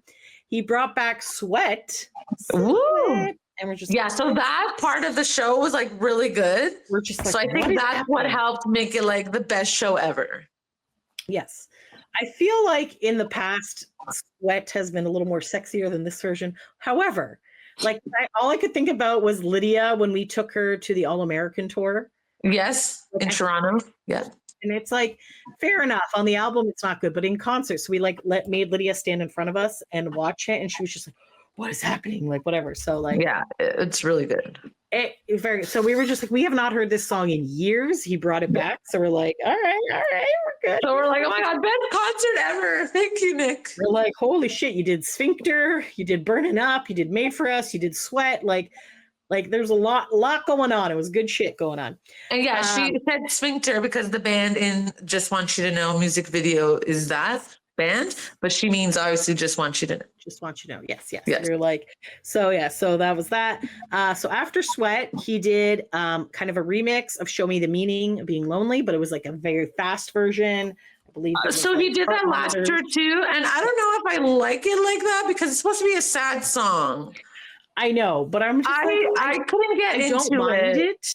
He brought back Sweat. Woo. And we're just So that part of the show was like really good. We're just like, so I think that's what helped make it like the best show ever. Yes. I feel like in the past, Sweat has been a little more sexier than this version. However, like all I could think about was Lydia when we took her to the All American tour. Yes, in Toronto. Yeah. And it's like, fair enough. On the album, it's not good, but in concert, so we like made Lydia stand in front of us and watch it, and she was just like, "What is happening?" Like whatever. So like, yeah, it's really good. So we were just like, we have not heard this song in years. He brought it back, so we're like, all right, we're good. So we're like, oh my God, best concert ever. Thank you, Nick. We're like, holy shit, you did Sphincter, you did Burning Up, you did Made for Us, you did Sweat, like there's a lot going on. It was good shit going on. And yeah, she said Sphincter because the band in Just Want You to Know music video is that band, but she means obviously Just Want You to Know. Just Want You to Know. Yes. You're like, so that was that. So after Sweat, he did kind of a remix of Show Me the Meaning of Being Lonely, but it was like a very fast version. I believe. So he did that last year too. And I don't know if I like it like that because it's supposed to be a sad song. I know, but I'm just I couldn't get into it.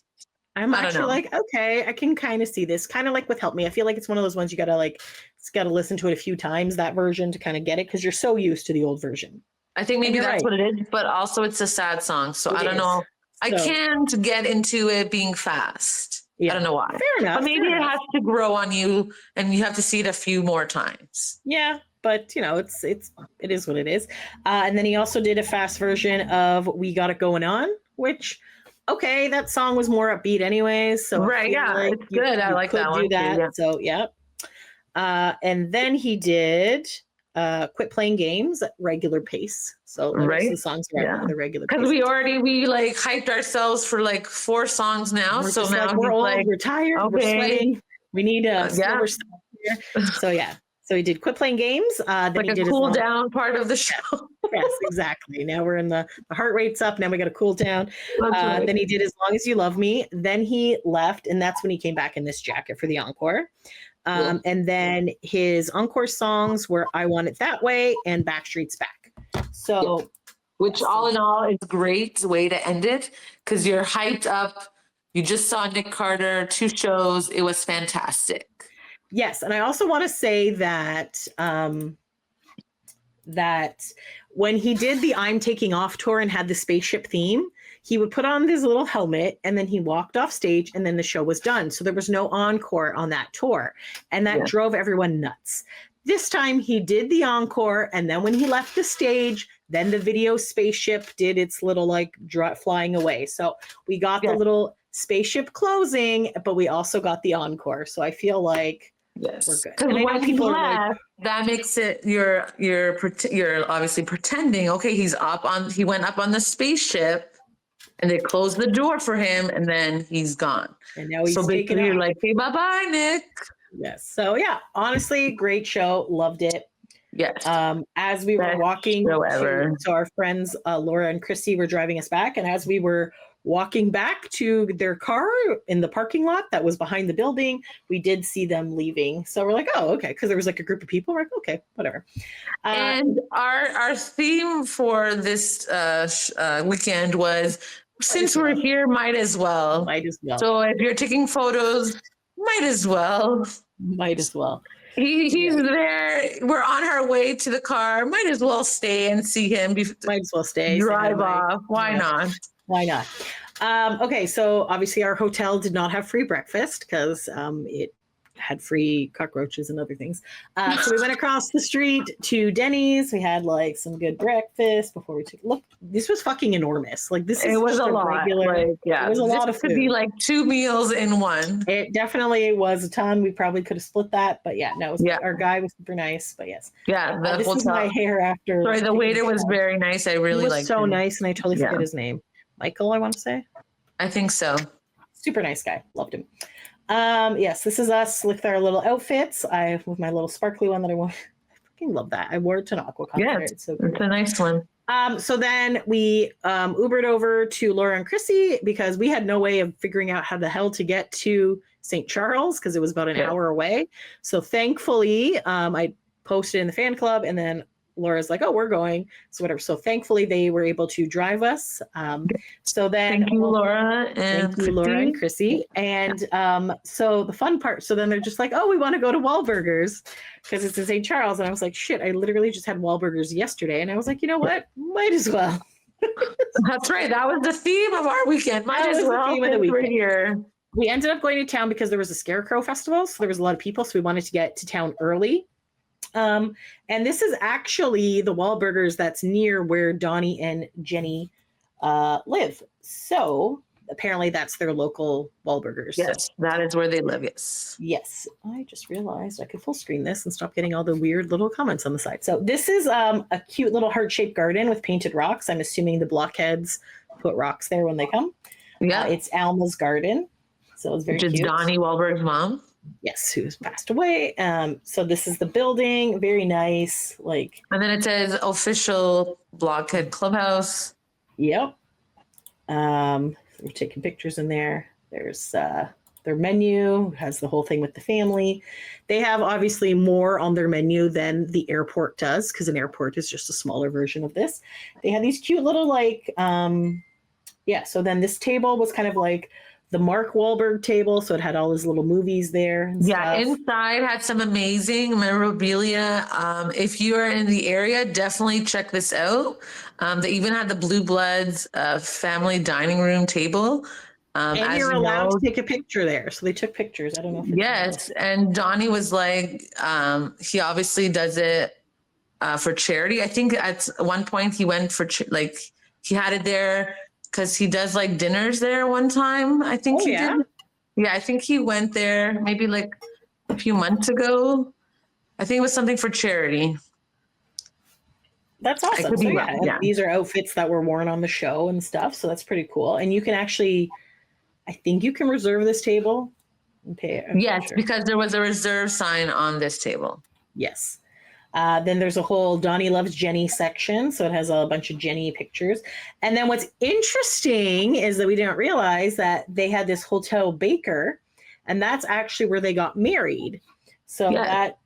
I'm actually like, okay, I can kind of see this. Kind of like with Help Me. I feel like it's one of those ones you gotta listen to it a few times, that version, to kind of get it, because you're so used to the old version. I think maybe that's what it is, but also it's a sad song. So I don't know. I can't get into it being fast. Yeah. I don't know why. Fair enough. But maybe it has to grow on you and you have to see it a few more times. Yeah. But it is what it is. And then he also did a fast version of We Got It Going On, which, okay, that song was more upbeat anyways. So right, yeah, like it's good. I like that one. That, yeah. So yeah. And then he did Quit Playing Games at regular pace. So the songs are at the regular pace. Because we like hyped ourselves for like 4 songs now. We're so now like, we're old, we're tired, we're sweating. We need slower stuff here. So yeah. So he did Quit Playing Games. Then like he did a cool down part of the show. Yes, exactly. Now we're in the heart rate's up. Now we got to cool down. Then he did As Long As You Love Me. Then he left, and that's when he came back in this jacket for the encore. And then his encore songs were I Want It That Way and Backstreet's Back. So, which all in all is a great way to end it because you're hyped up. You just saw Nick Carter, 2 shows. It was fantastic. Yes, and I also want to say that that when he did the I'm Taking Off tour and had the spaceship theme, he would put on his little helmet and then he walked off stage and then the show was done. So there was no encore on that tour, and that drove everyone nuts. This time he did the encore, and then when he left the stage, then the video spaceship did its little like flying away. So we got the little spaceship closing, but we also got the encore. So I feel like we're good. Because when people left, that makes it you're obviously pretending. Okay, he went up on the spaceship, and they closed the door for him, and then he's gone. And now he's basically you're like, hey, bye, Nick. Yes. So yeah, honestly, great show. Loved it. Yes. As we were walking, so our friends Laura and Christy were driving us back, and as we were walking back to their car in the parking lot that was behind the building, we did see them leaving. So we're like, oh, okay, because there was like a group of people. We're like, okay, whatever. And our theme for this weekend was, since we're here, might as well. Might as well. So if you're taking photos, might as well. Might as well. He's there. We're on our way to the car. Might as well stay and see him. Might as well stay. Drive off. Why not? Why not? Okay, so obviously our hotel did not have free breakfast because it had free cockroaches and other things. So we went across the street to Denny's. We had like some good breakfast before we took a look. This was fucking enormous. Like this is It was just a lot. regular. Like, yeah, it was a lot of food. Could be like 2 meals in one. It definitely was a ton. We probably could have split that, but yeah, no. Our guy was super nice, but yes. Yeah, the this hotel. is my hair after. Sorry, the waiter was very nice. I really liked him. So nice, and I totally forget his name. Michael, I want to say. I think so. Super nice guy. Loved him. Yes, this is us with our little outfits. With my little sparkly one that I want. I fucking love that. I wore it to an aqua concert. Yeah, it's a nice one. So then we Ubered over to Laura and Chrissy because we had no way of figuring out how the hell to get to St. Charles because it was about an hour away. So thankfully, I posted in the fan club, and then Laura's like, "Oh, we're going." So whatever. So thankfully, they were able to drive us. So then, thank you, Laura and Chrissy. And so the fun part. So then they're just like, "Oh, we want to go to Wahlburgers because it's in St. Charles." And I was like, "Shit!" I literally just had Wahlburgers yesterday, and I was like, "You know what? Might as well." That's right. That was the theme of our weekend. Might as well. The theme of the weekend. Here. We ended up going to town because there was a Scarecrow festival, so there was a lot of people. So we wanted to get to town early. And this is actually the Wahlburgers that's near where Donnie and Jenny live. So apparently that's their local Wahlburgers. Yes, that is where they live. Yes. Yes. I just realized I could full screen this and stop getting all the weird little comments on the side. So this is a cute little heart-shaped garden with painted rocks. I'm assuming the blockheads put rocks there when they come. Yeah. It's Alma's garden. So it's very cute. Which is Donnie Wahlberg's mom. Yes, who's passed away. So this is the building, very nice. And then it says official Blockhead Clubhouse. Yep. We're taking pictures in there. There's their menu, has the whole thing with the family. They have obviously more on their menu than the airport does, because an airport is just a smaller version of this. They had these cute little so then this table was kind of like the Mark Wahlberg table, so it had all his little movies there. Inside had some amazing memorabilia. If you are in the area, definitely check this out. They even had the Blue Bloods family dining room table. And you're allowed to take a picture there, so they took pictures. I don't know if yes, and Donnie was like, he obviously does it for charity. I think at one point he went for he had it there because he does like dinners there one time. I think did. Yeah, I think he went there maybe like a few months ago. I think it was something for charity. That's awesome. So these are outfits that were worn on the show and stuff. So that's pretty cool. And you can actually, I think you can reserve this table and pay. Yes, because there was a reserve sign on this table. Yes. Then there's a whole Donnie Loves Jenny section. So it has a bunch of Jenny pictures. And then what's interesting is that we didn't realize that they had this hotel baker, and that's actually where they got married. So that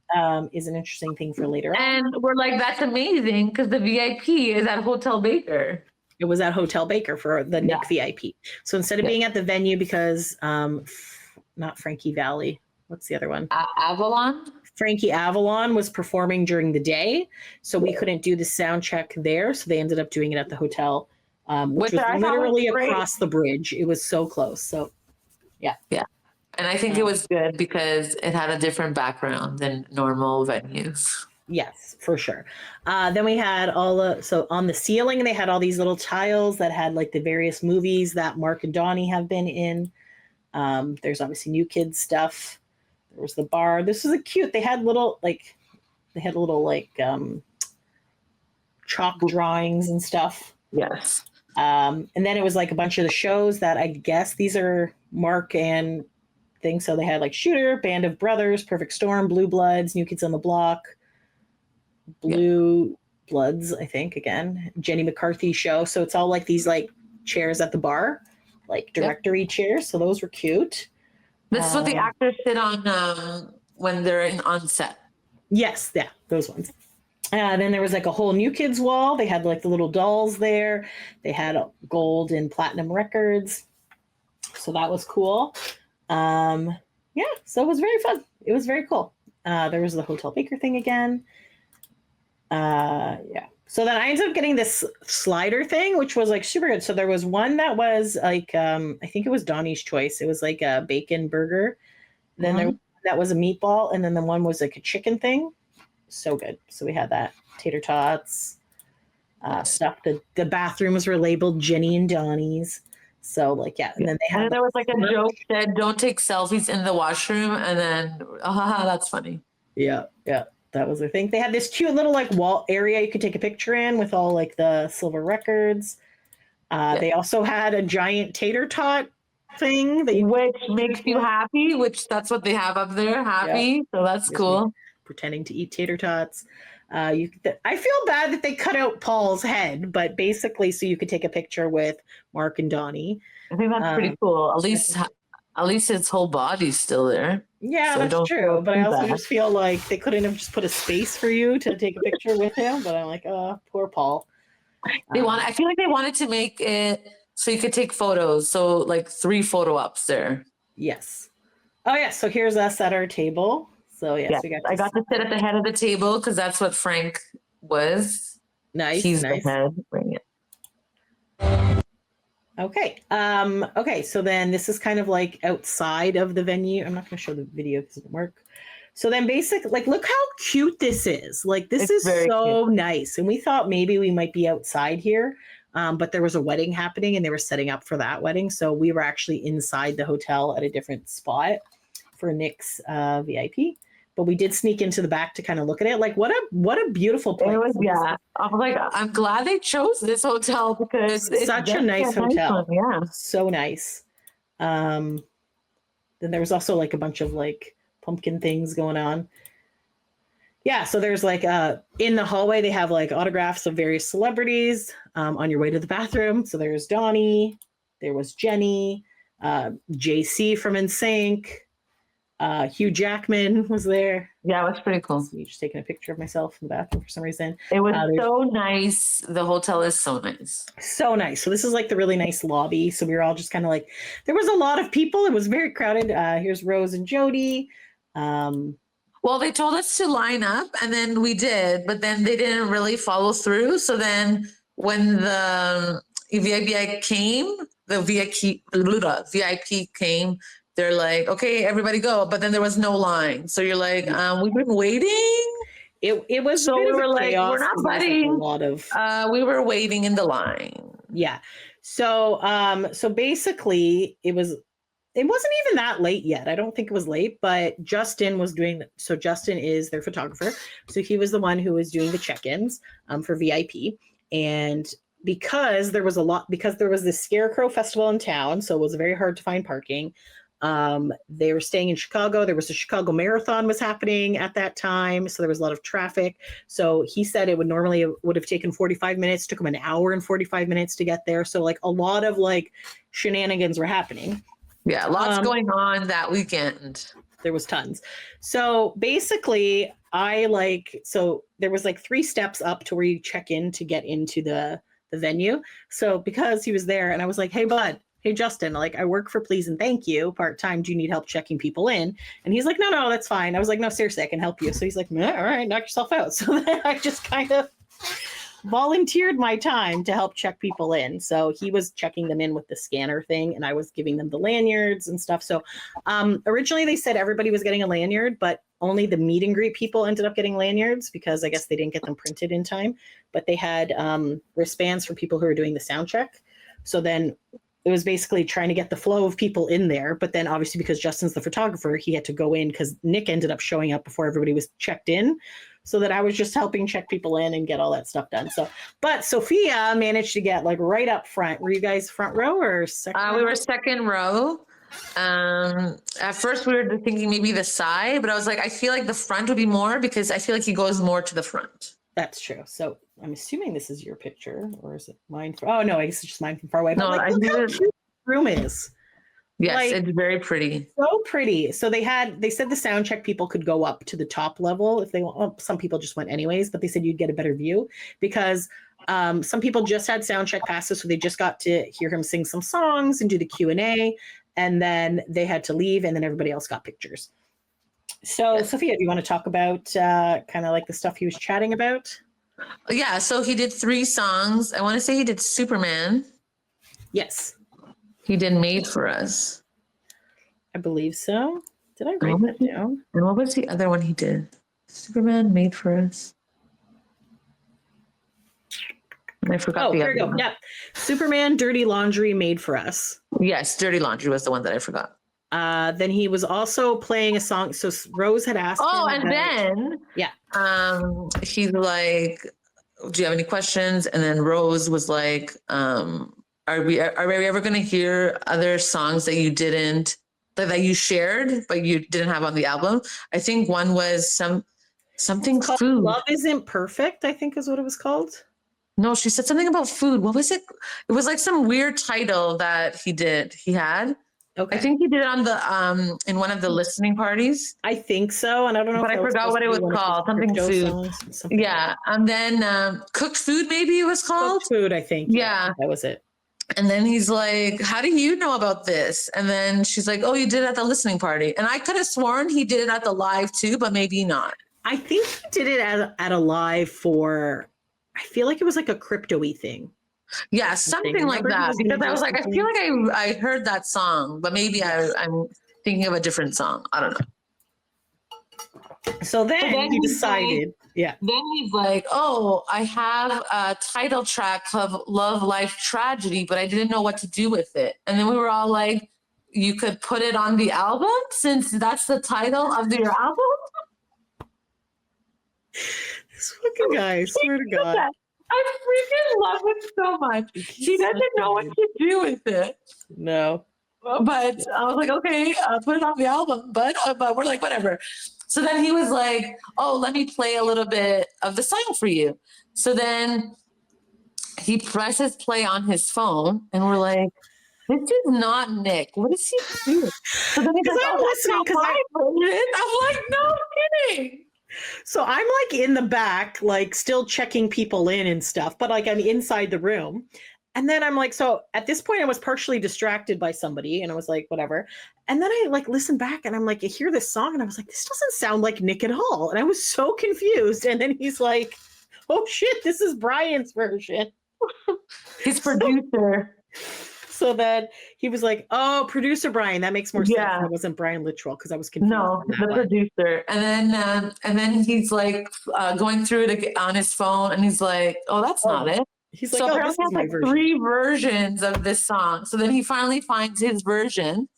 is an interesting thing for later on. And we're like, that's amazing because the VIP is at Hotel Baker. It was at Hotel Baker for the Nick VIP. So instead of being at the venue because not Frankie Valli, what's the other one? Avalon? Frankie Avalon was performing during the day, so we couldn't do the sound check there. So they ended up doing it at the hotel, which was literally across the bridge. It was so close. So, yeah. And I think it was good because it had a different background than normal venues. Yes, for sure. Then we had so on the ceiling, they had all these little tiles that had like the various movies that Mark and Donnie have been in. There's obviously New Kids stuff. There was the bar. This was cute. They had little chalk drawings and stuff. Yes. And then it was like a bunch of the shows that I guess these are Mark and things. So they had like Shooter, Band of Brothers, Perfect Storm, Blue Bloods, New Kids on the Block, Blue Bloods, I think, again, Jenny McCarthy show. So it's all like these like chairs at the bar, like directory chairs. So those were cute. This is what the actors sit on when they're on set. Yes, yeah, those ones. Then there was like a whole New Kids wall. They had like the little dolls there. They had gold and platinum records. So that was cool. So it was very fun. It was very cool. There was the Hotel Baker thing again. So then I ended up getting this slider thing, which was like super good. So there was one that was like, I think it was Donnie's choice. It was like a bacon burger. Then there that was a meatball, and then the one was like a chicken thing. So good. So we had that tater tots stuff. The bathrooms were labeled Jenny and Donnie's. So like and then they had. And there was like a joke that don't take selfies in the washroom, and then that's funny. Yeah. That was the thing. They had this cute little like wall area you could take a picture in with all like the silver records. They also had a giant tater tot thing which makes you happy, which that's what they have up there, happy. So that's cool. Pretending to eat tater tots. I feel bad that they cut out Paul's head, but basically so you could take a picture with Mark and Donnie. I think that's pretty cool. At least his whole body's still there. Yeah, so that's true. But I also just feel like they couldn't have just put a space for you to take a picture with him. But I'm like, oh, poor Paul. I feel like they wanted to make it so you could take photos. So like 3 photo ops there. Yes. Oh yeah. So here's us at our table. So yes, I got to sit at the head of the table because that's what Frank was. Nice. He's the head. Bring it. Okay. Okay. So then this is kind of like outside of the venue. I'm not going to show the video because it doesn't work. So then basically, like, look how cute this is. Like, this is so nice. And we thought maybe we might be outside here, but there was a wedding happening and they were setting up for that wedding. So we were actually inside the hotel at a different spot for Nick's VIP. But we did sneak into the back to kind of look at it. Like, what a beautiful place. It was, I was like, I'm glad they chose this hotel because it's such a nice hotel. Yeah. So nice. Then there was also like a bunch of like pumpkin things going on. Yeah. So there's like in the hallway, they have like autographs of various celebrities on your way to the bathroom. So there's Donnie, there was Jenny, JC from NSYNC. Hugh Jackman was there. Yeah, it was pretty cool. So just taking a picture of myself in the bathroom for some reason. It was so nice. The hotel is so nice. So nice. So this is like the really nice lobby. So we were all just kind of like, there was a lot of people. It was very crowded. Here's Rose and Jody. Well, they told us to line up and then we did, but then they didn't really follow through. So then when the VIP came, VIP came, they're like, okay, everybody go. But then there was no line. So you're like, we've been waiting. It was so we were like, chaos. We're not buddying. A lot of we were waiting in the line. Yeah. So so basically it wasn't even that late yet. I don't think it was late, but Justin was doing so Justin is their photographer. So he was the one who was doing the check-ins for VIP. And because there was this Scarecrow festival in town, so it was very hard to find parking. They were staying in Chicago. There was a Chicago Marathon was happening at that time. So there was a lot of traffic. So he said it would have taken 45 minutes, took him an hour and 45 minutes to get there. So like a lot of like shenanigans were happening. Yeah. Lots going on that weekend. There was tons. So basically so there was like 3 steps up to where you check in to get into the venue. So because he was there and I was like, hey bud, hey, Justin, like I work for Please and Thank You part-time. Do you need help checking people in? And he's like, no, that's fine. I was like, no, seriously, I can help you. So he's like, all right, knock yourself out. So then I just kind of volunteered my time to help check people in. So he was checking them in with the scanner thing and I was giving them the lanyards and stuff. So originally they said everybody was getting a lanyard, but only the meet and greet people ended up getting lanyards because I guess they didn't get them printed in time. But they had wristbands for people who were doing the sound check. So then it was basically trying to get the flow of people in there. But then obviously because Justin's the photographer, he had to go in because Nick ended up showing up before everybody was checked in. So that I was just helping check people in and get all that stuff done. So, but Sophia managed to get like right up front. Were you guys front row or second row? We were second row. At first we were thinking maybe the side, but I was like, I feel like the front would be more because I feel like he goes more to the front. That's true. So I'm assuming this is your picture or is it mine? Oh no, I guess it's just mine from far away. No, like, look how cute the room is. Yes, like, it's very pretty. So pretty. So they said the sound check people could go up to the top level if they want. Well, some people just went anyways, but they said you'd get a better view because some people just had sound check passes. So they just got to hear him sing some songs and do the Q&A. And then they had to leave and then everybody else got pictures. So Sophia, do you want to talk about kind of like the stuff he was chatting about? Yeah, so he did 3 songs. I want to say he did Superman. Yes. He did Made for Us. I believe so. Did I write that down? And what was the other one he did? Superman, Made for Us. And I forgot the here other we go. one. Yeah. Superman, Dirty Laundry, Made for Us. Yes, Dirty Laundry was the one that I forgot. Then he was also playing a song. So Rose had asked him then he's like, do you have any questions? And then Rose was like, are we ever going to hear other songs that you didn't, that you shared, but you didn't have on the album? I think one was something food. Love Isn't Perfect, I think is what it was called. No, she said something about food. What was it? It was like some weird title that he had. Okay. I think he did it on the in one of the listening parties. I think so, and I don't know. But I forgot what it was called. Something food. Yeah, and then Cooked Food, maybe it was called. Cooked Food, I think. Yeah, that was it. And then he's like, "How do you know about this?" And then she's like, "Oh, you did it at the listening party." And I could have sworn he did it at the live too, but maybe not. I think he did it at a live for. I feel like it was like a crypto-y thing. Yeah, something like that. Because I was like, I feel like I heard that song, but maybe I'm thinking of a different song. I don't know. So then he decided, Then he's like, oh, I have a title track of Love, Life, Tragedy, but I didn't know what to do with it. And then we were all like, you could put it on the album since that's the title of your album? This fucking guy, I swear to God. I freaking love it so much. He doesn't know what to do with it. No. But I was like, okay, put it on the album. But we're like, whatever. So then he was like, oh, let me play a little bit of the song for you. So then he presses play on his phone and we're like, this is not Nick. What is he doing? So then he's like, I'm listening because I'm like, no kidding. So I'm like in the back, like still checking people in and stuff, but like I'm inside the room. And then I'm like, so at this point I was partially distracted by somebody and I was like, whatever. And then I like listened back and I'm like, I hear this song and I was like, this doesn't sound like Nick at all. And I was so confused. And then he's like, oh shit, this is Brian's version. His producer. So then he was like, "Oh, producer Brian, that makes more sense." It wasn't Brian Littrell because I was confused. No, the producer. And then he's like going through it on his phone, and he's like, "Oh, that's not it." He's like, so "Oh, apparently this is my like version." 3 versions of this song. So then he finally finds his version,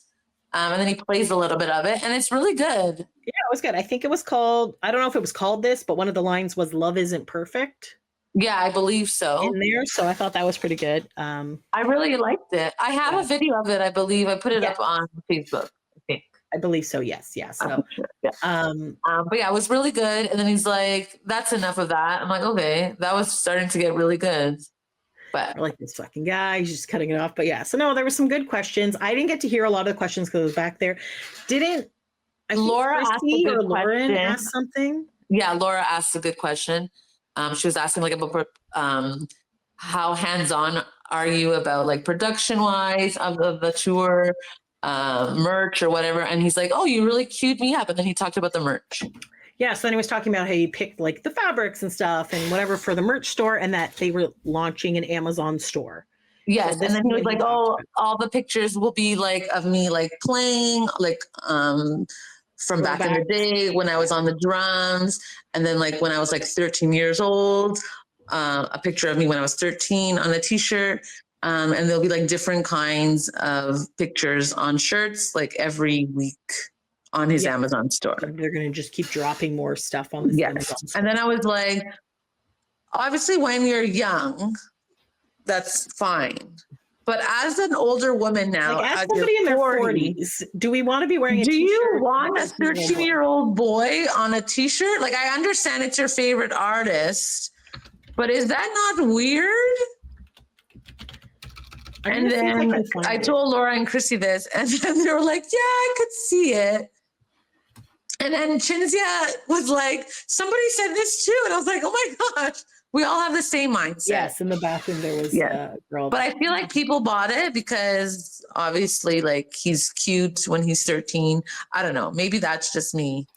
and then he plays a little bit of it, and it's really good. Yeah, it was good. I think it was called. I don't know if it was called this, but one of the lines was "Love isn't perfect." Yeah, I believe so. In there, so I thought that was pretty good. I really liked it. I have a video of it, I believe. I put it up on Facebook, I think. I believe so, yes. Yeah. So sure. Yeah. But yeah, it was really good. And then he's like, that's enough of that. I'm like, okay, that was starting to get really good. But I like this fucking guy. He's just cutting it off. But yeah, so no, there were some good questions. I didn't get to hear a lot of the questions because I was back there. Laura asked a good Lauren asked something? Yeah, Laura asked a good question. She was asking like about how hands-on are you about like production-wise of the tour, merch or whatever. And he's like, oh, you really queued me up. And then he talked about the merch. Yeah, so then he was talking about how he picked like the fabrics and stuff and whatever for the merch store and that they were launching an Amazon store. Yes, so and then he was like, oh, all the pictures will be like of me like playing like from back in the day when I was on the drums. And then like when I was like 13 years old, a picture of me when I was 13 on a t-shirt. And there'll be like different kinds of pictures on shirts like every week on his Amazon store. They're going to just keep dropping more stuff on this Amazon store. And then I was like, obviously when you're young, that's fine. But as an older woman now, like as somebody in their 40s, do we want to be wearing a t-shirt? Do you want a 13-year-old boy on a t-shirt? Like, I understand it's your favorite artist, but is that not weird? And then I told Laura and Chrissy this, and then they were like, yeah, I could see it. And then Cinzia was like, somebody said this too. And I was like, oh my gosh. We all have the same mindset. Yes, in the bathroom there was a girl. But I feel like people bought it because obviously like he's cute when he's 13. I don't know. Maybe that's just me.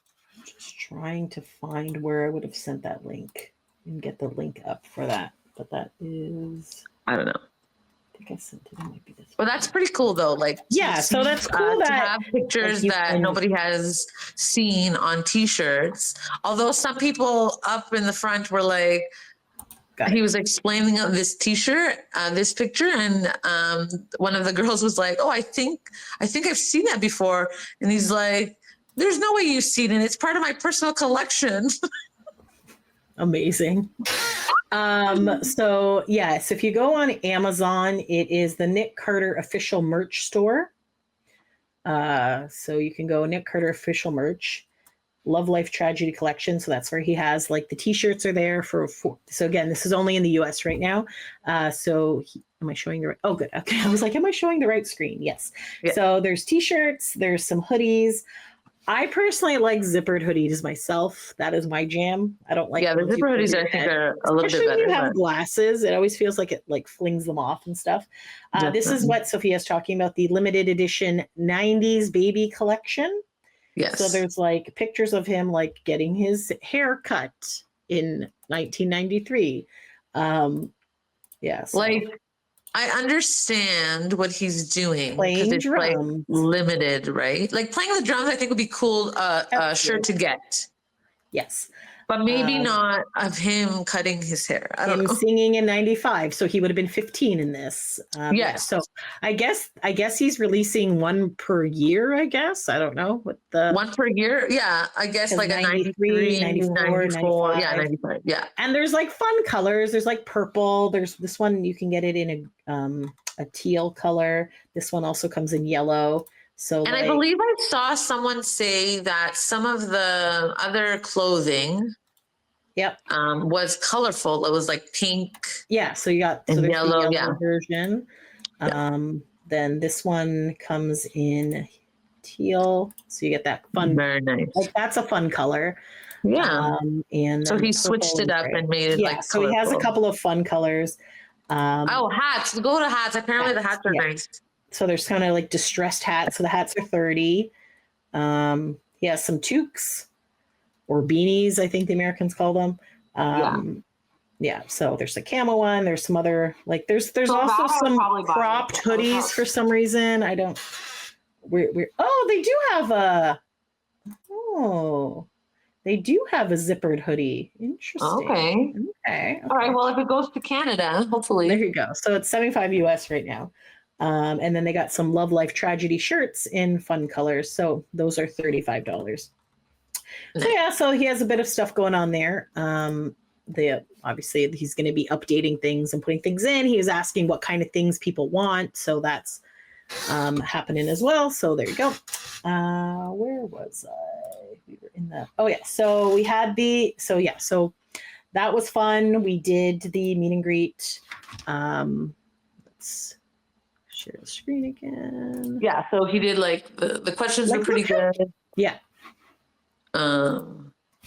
Just trying to find where I would have sent that link. and get the link up for that. But that is, I don't know. I think I sent it. It might be this. Well, that's pretty cool though. Like, yeah, so that's cool to that have pictures like, that nobody has seen on T-shirts. Although some people up in the front were like, he was explaining this T-shirt, this picture, and one of the girls was like, "Oh, I think I've seen that before," and he's like, "There's no way you've seen it. It's part of my personal collection." Amazing. So yes, if you go on Amazon, it is the Nick Carter official merch store. So you can go Nick Carter official merch, Love Life Tragedy collection. So that's where he has like the T-shirts are there for. So again, this is only in the US right now. Am I showing the right? Oh, good. Okay. I was like, am I showing the right screen? Yes. Yeah. So there's T-shirts, there's some hoodies. I personally like zippered hoodies myself. That is my jam. I don't like. Yeah, the zipper hoodies I think are a little bit better. Especially when you have glasses, it always feels like it like flings them off and stuff. This is what Sophia is talking about, the limited edition 90s baby collection. Yes. So there's like pictures of him like getting his hair cut in 1993. Yeah. So. Like, I understand what he's doing playing it's drums. Like limited, right? Like playing the drums, I think would be cool. Shirt to get. Yes, but maybe not of him cutting his hair. I don't know. Singing in 95, so he would have been 15 in this. Yes. So I guess he's releasing one per year. I guess I don't know what the one per year. Yeah, I guess like 93, 94, 95. Yeah, 95. Yeah. And there's like fun colors. There's like purple. There's this one you can get it in a teal color. This one also comes in yellow. So, and I believe I saw someone say that some of the other clothing, was colorful. It was like pink. Yeah, so you got and yellow, yeah. version. Then this one comes in teal, so you get that fun. Very nice. Like that's a fun color. Yeah. And so he switched it up and made it like. So he has a couple of fun colors. Hats. Go to hats. Apparently the hats are nice. So there's kind of like distressed hats. So the hats are $30. He has some toques or beanies, I think the Americans call them. Yeah. So there's a camo one. There's some other like there's also some cropped hoodies for some reason. I don't. We're they do have a. Oh, they do have a zippered hoodie. Interesting. Okay. All right. Well, if it goes to Canada, hopefully. There you go. So it's $75 US right now. And then they got some Love Life Tragedy shirts in fun colors. So those are $35. Nice. So yeah, so he has a bit of stuff going on there. Obviously he's going to be updating things and putting things in. He was asking what kind of things people want. So that's happening as well. So there you go. Where was I? We were in the, so we had so that was fun. We did the meet and greet. Let's share the screen again. Yeah, so he did like the questions were pretty good. Yeah.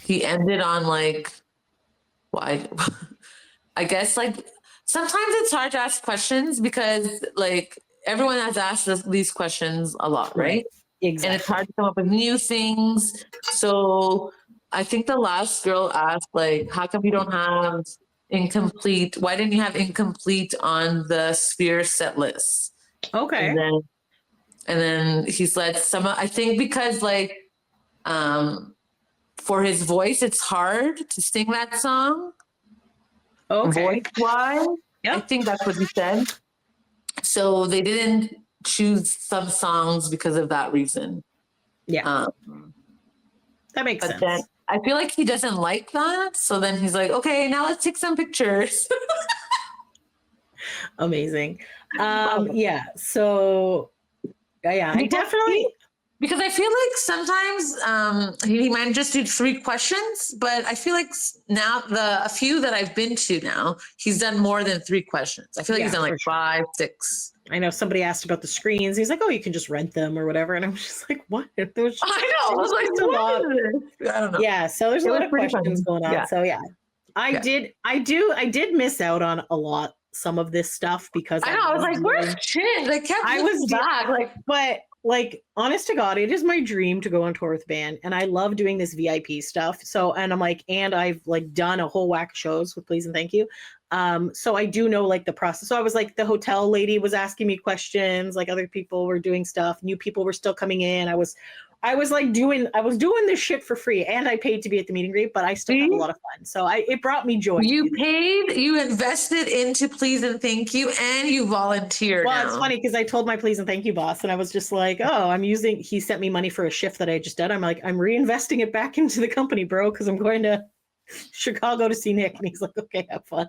He ended on like, why? I guess like sometimes it's hard to ask questions because like everyone has asked these questions a lot, right? Exactly. And it's hard to come up with new things. So I think the last girl asked like, how come you don't have incomplete? Why didn't you have incomplete on the Sphere set list? Okay. And then he said I think because like for his voice, it's hard to sing that song. Okay. Voice-wise, I think that's what he said. So they didn't choose some songs because of that reason. Yeah. That makes sense. Then I feel like he doesn't like that. So then he's like, okay, now let's take some pictures. Amazing. So I definitely, because I feel like sometimes he might just do 3 questions, but I feel like now a few that I've been to now, he's done more than 3 questions. I feel like he's done like 5, 6. I know somebody asked about the screens. He's like, oh, you can just rent them or whatever. And I was just like, what? I know. I was like, what is this? I don't know. Yeah. So there's a lot of questions going on. Yeah. So yeah, I did miss out on a lot, some of this stuff because I know. I was like, where's Chin? I was back. Like, but like, honest to God, it is my dream to go on tour with the band, and I love doing this VIP stuff. So, and I'm like, and I've like done a whole whack of shows with Please and Thank You. So I do know like the process. So I was like, the hotel lady was asking me questions, like other people were doing stuff, new people were still coming in. I was doing this shit for free, and I paid to be at the meet and greet, but I still had a lot of fun. So it brought me joy. You paid, you invested into Please and Thank You, and you volunteered. Well, it's funny because I told my Please and Thank You boss, and I was just like, oh, he sent me money for a shift that I just did. I'm like, I'm reinvesting it back into the company, bro, because I'm going to Chicago to see Nick. And he's like, okay, have fun.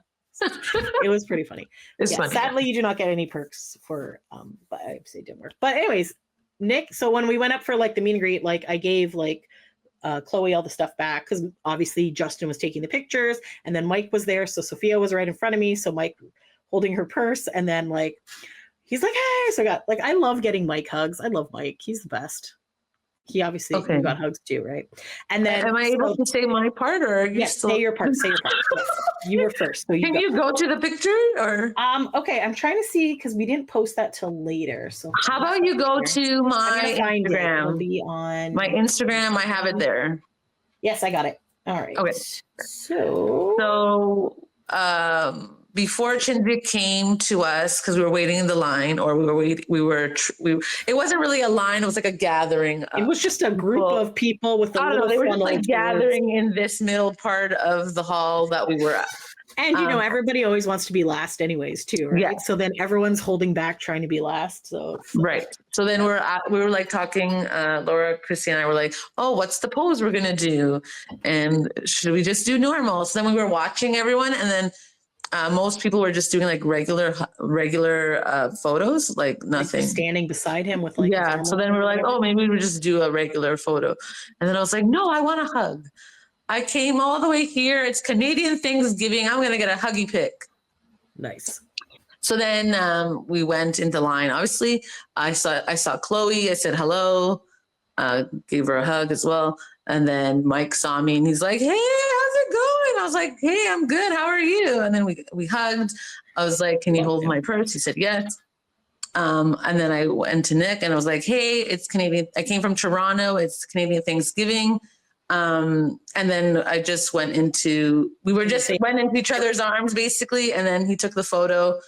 It was pretty funny. It's funny. Sadly, you do not get any perks for, but I say it didn't work. But anyways, Nick, so when we went up for like the meet and greet, like I gave like Chloe all the stuff back because obviously Justin was taking the pictures, and then Mike was there, so Sophia was right in front of me, so Mike holding her purse, and then like he's like, hey, so I got like, I love getting Mike hugs. I love Mike. He's the best. He obviously you got hugs too, right? And then am I able to say my part, or are you still... say your part? Say your part. Yes. You were first. So Can you go to the picture, or okay, I'm trying to see because we didn't post that till later. So how about you go to my Instagram? It'll be on my Instagram. I have it there. Yes, I got it. All right. Okay. So before Cinzia came to us, because we were waiting in the line, or it wasn't really a line, it was like a gathering. It was just a group of people with they were just like gathering in this middle part of the hall that we were at. And everybody always wants to be last anyways too, right? Yeah. So then everyone's holding back trying to be last. So right. So then we were like talking, Laura, Christy, and I were like, oh, what's the pose we're gonna do? And should we just do normal? So then we were watching everyone, and then most people were just doing like regular photos, like nothing. Like standing beside him with like So then we were like, oh, maybe we would just do a regular photo. And then I was like, no, I want a hug. I came all the way here. It's Canadian Thanksgiving. I'm gonna get a huggy pic. Nice. So then we went into line. Obviously, I saw Chloe. I said hello, gave her a hug as well. And then Mike saw me and he's like, hey, how's it going? I was like, hey, I'm good. How are you? And then we hugged. I was like, can you hold my purse? He said, yes. And then I went to Nick and I was like, hey, it's Canadian. I came from Toronto. It's Canadian Thanksgiving. And then I just went into each other's arms basically. And then he took the photo.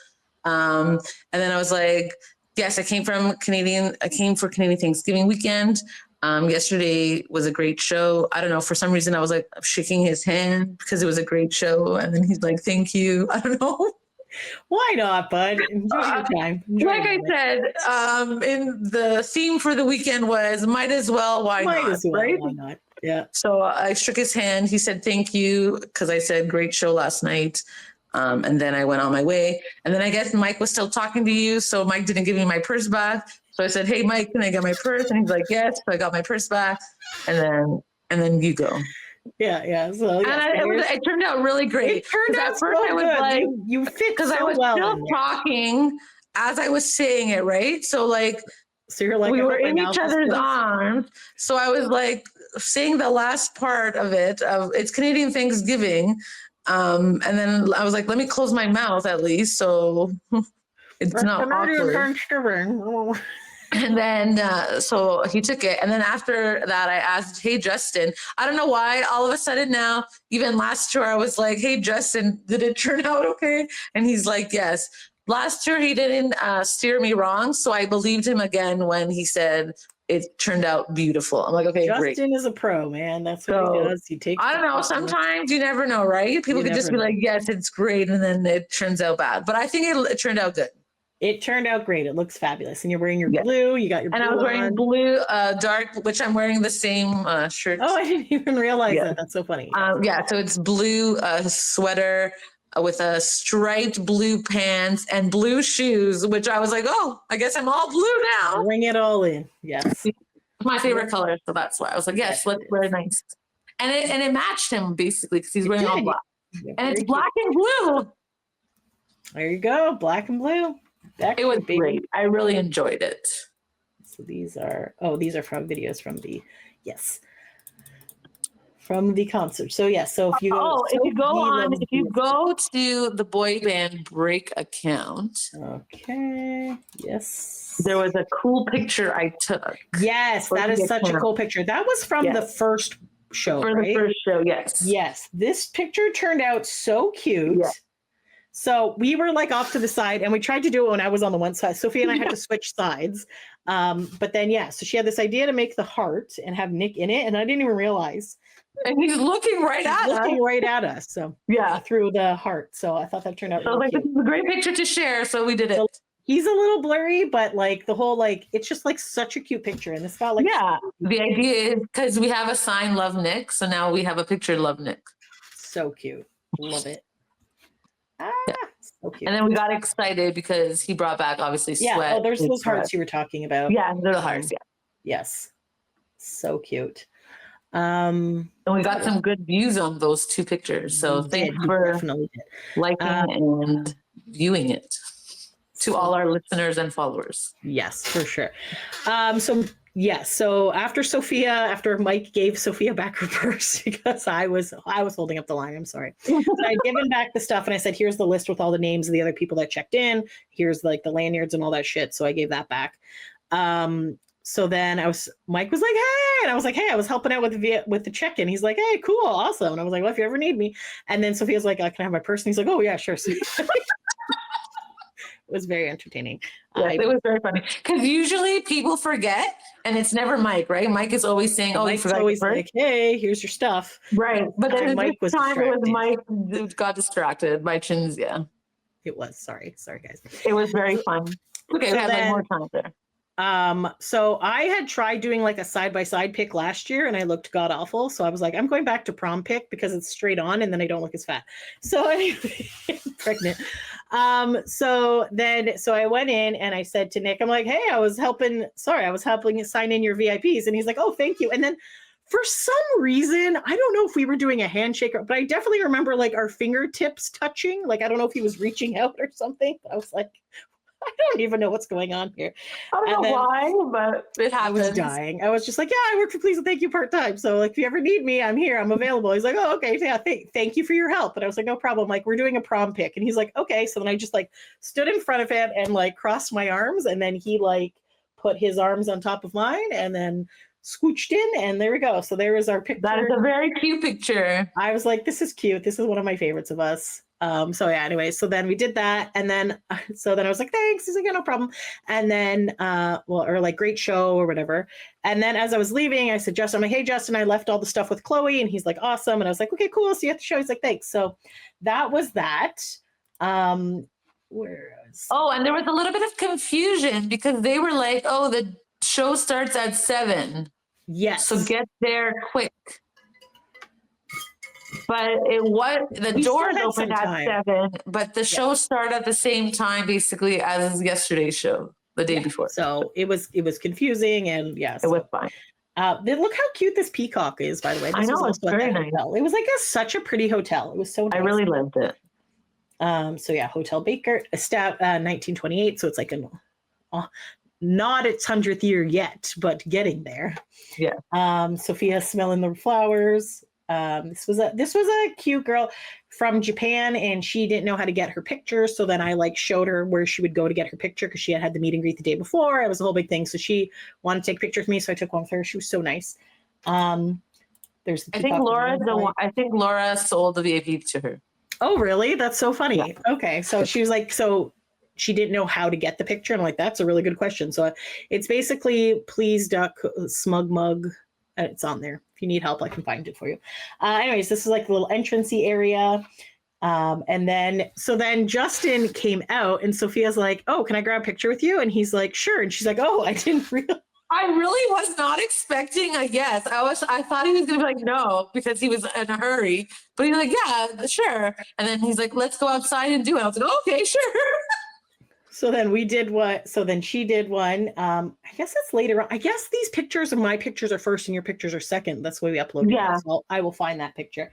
And then I was like, yes, I came for Canadian Thanksgiving weekend. Yesterday was a great show. I don't know, for some reason I was like shaking his hand because it was a great show. And then he's like, thank you. I don't know. Why not, bud? Enjoy your time. I said, in the theme for the weekend was might as well, why not? Right? Why not? Yeah. So I shook his hand. He said, thank you. Cause I said, great show last night. And then I went on my way. And then I guess Mike was still talking to you. So Mike didn't give me my purse back. So I said, hey, Mike, can I get my purse? And he's like, yes. So I got my purse back. And then you go. Yeah. So it turned out really great. It turned out at first I was good. like, you fit because so I was well still talking as I was saying it, right? So like, you're like, we were in each other's arms. So I was like saying the last part of it, of it's Canadian Thanksgiving. And then I was like, let me close my mouth at least. So it's not awkward. And then, so he took it. And then after that, I asked, hey, Justin, I don't know why all of a sudden now, even last year, I was like, hey, Justin, did it turn out okay? And he's like, yes. Last year, he didn't steer me wrong. So I believed him again when he said it turned out beautiful. I'm like, okay, great. Justin is a pro, man. That's what he does. He takes. I don't know. Sometimes you never know, right? People could just be like, yes, it's great. And then it turns out bad. But I think it turned out good. It turned out great. It looks fabulous. And you're wearing your blue. You got your blue. And I was wearing blue, dark, which I'm wearing the same shirt. Oh, I didn't even realize that. That's so funny. So it's blue sweater with a striped blue pants and blue shoes, which I was like, oh, I guess I'm all blue now. Bring it all in. Yes. My favorite color. So that's why I was like, yes, let's wear nice. And it matched him basically because he's wearing all black. And it's black and blue. There you go. Black and blue. It was great. I really enjoyed it. So these are from videos from the, yes. from the concert. So yeah, so if you go, if you go to the Boy Band Break account, okay, yes, there was a cool picture I took. Yes, that is such a cool picture. That was from the first show, for right? the first show. Yes, this picture turned out so cute. Yeah. So we were like off to the side, and we tried to do it when I was on the one side. Sophia and I had to switch sides. But then, so she had this idea to make the heart and have Nick in it, and I didn't even realize. And he's looking right at us. So yeah, through the heart. So I thought that turned out. So really cute. This is a great picture to share. So we did it. So he's a little blurry, but like the whole it's just like such a cute picture, and it's got like The idea is because we have a sign "Love Nick," so now we have a picture "Love Nick." So cute, love it. So cute. And then we got excited because he brought back obviously Sweat. Oh, there's those hearts you were talking about. Yeah, they're the hearts. Yeah. Yes. So cute. And we got some good views on those two pictures. So thanks for liking and viewing it to all our listeners and followers. Yes, for sure. So after Mike gave Sophia back her purse because I was holding up the line. I'm sorry. So I'd given back the stuff and I said, here's the list with all the names of the other people that checked in. Here's like the lanyards and all that shit. So I gave that back. So then Mike was like, hey, and I was like, hey, I was helping out with the check-in. He's like, hey, cool, awesome. And I was like, well, if you ever need me. And then Sophia's like, can I have my purse? And he's like, oh yeah, sure. So it was very entertaining. Yes, it was very funny because usually people forget, and it's never Mike, right? Mike is always saying, "Oh, Mike's you forgot always your purse." Like, hey, here's your stuff." Right, but then Mike was distracted. It was Mike got distracted by Cinzia. It was sorry guys. It was very fun. Okay, we had like more time there. So I had tried doing like a side-by-side pick last year and I looked god awful. So I was like, I'm going back to prom pick because it's straight on and then I don't look as fat. So anyway, pregnant. So I went in and I said to Nick, I'm like, hey, I was helping sign in your VIPs. And he's like, oh, thank you. And then for some reason, I don't know if we were doing a handshake, but I definitely remember like our fingertips touching. Like, I don't know if he was reaching out or something. But I was like, I don't even know what's going on here. I don't know why, but it happens. I was dying. I was just like, yeah, I work for Please and Thank You part-time. So like, if you ever need me, I'm here. I'm available. He's like, oh, okay. Yeah, thank you for your help. And I was like, no problem. Like, we're doing a prom pick. And he's like, okay. So then I just like stood in front of him and like crossed my arms. And then he like put his arms on top of mine and then scooched in. And there we go. So there is our picture. That is a very cute picture. I was like, this is cute. This is one of my favorites of us. So yeah, anyway, so then we did that. And then, I was like, thanks. He's like, yeah, no problem. And then, or like great show or whatever. And then as I was leaving, I said, Justin, I'm like, hey, Justin, I left all the stuff with Chloe. And he's like, awesome. And I was like, okay, cool. See you at the show. He's like, thanks. So that was that. And there was a little bit of confusion because they were like, oh, the show starts at 7. Yes. So get there quick. But the doors opened at 7, but the show started at the same time basically as yesterday's show the day before. So it was confusing and it was fine. Look how cute this peacock is, by the way. I know, it's very nice. Hotel. It was like such a pretty hotel. It was so nice. I really loved it. So yeah, Hotel Baker, 1928. So it's like not its 100th year yet, but getting there. Yeah. Sophia smelling the flowers. This was a cute girl from Japan and she didn't know how to get her picture. So then I like showed her where she would go to get her picture because she had the meet and greet the day before. It was a whole big thing. So she wanted to take a picture with me. So I took one with her. She was so nice. I think Laura sold the VIP to her. Oh, really? That's so funny. Yeah. Okay. So she was like, she didn't know how to get the picture. I'm like, that's a really good question. So it's basically please duck smug mug. It's on there. If you need help, I can find it for you. Anyways, this is like a little entrancey area. And then Justin came out and Sophia's like, oh, can I grab a picture with you? And he's like, sure. And she's like, oh, I didn't realize. I really was not expecting a yes. I thought he was going to be like, no, because he was in a hurry. But he's like, yeah, sure. And then he's like, let's go outside and do it. I was like, okay, sure. So then we did what? So then she did one. I guess that's later on. I guess these pictures of my pictures are first and your pictures are second. That's the way we upload. Yeah. So I will find that picture.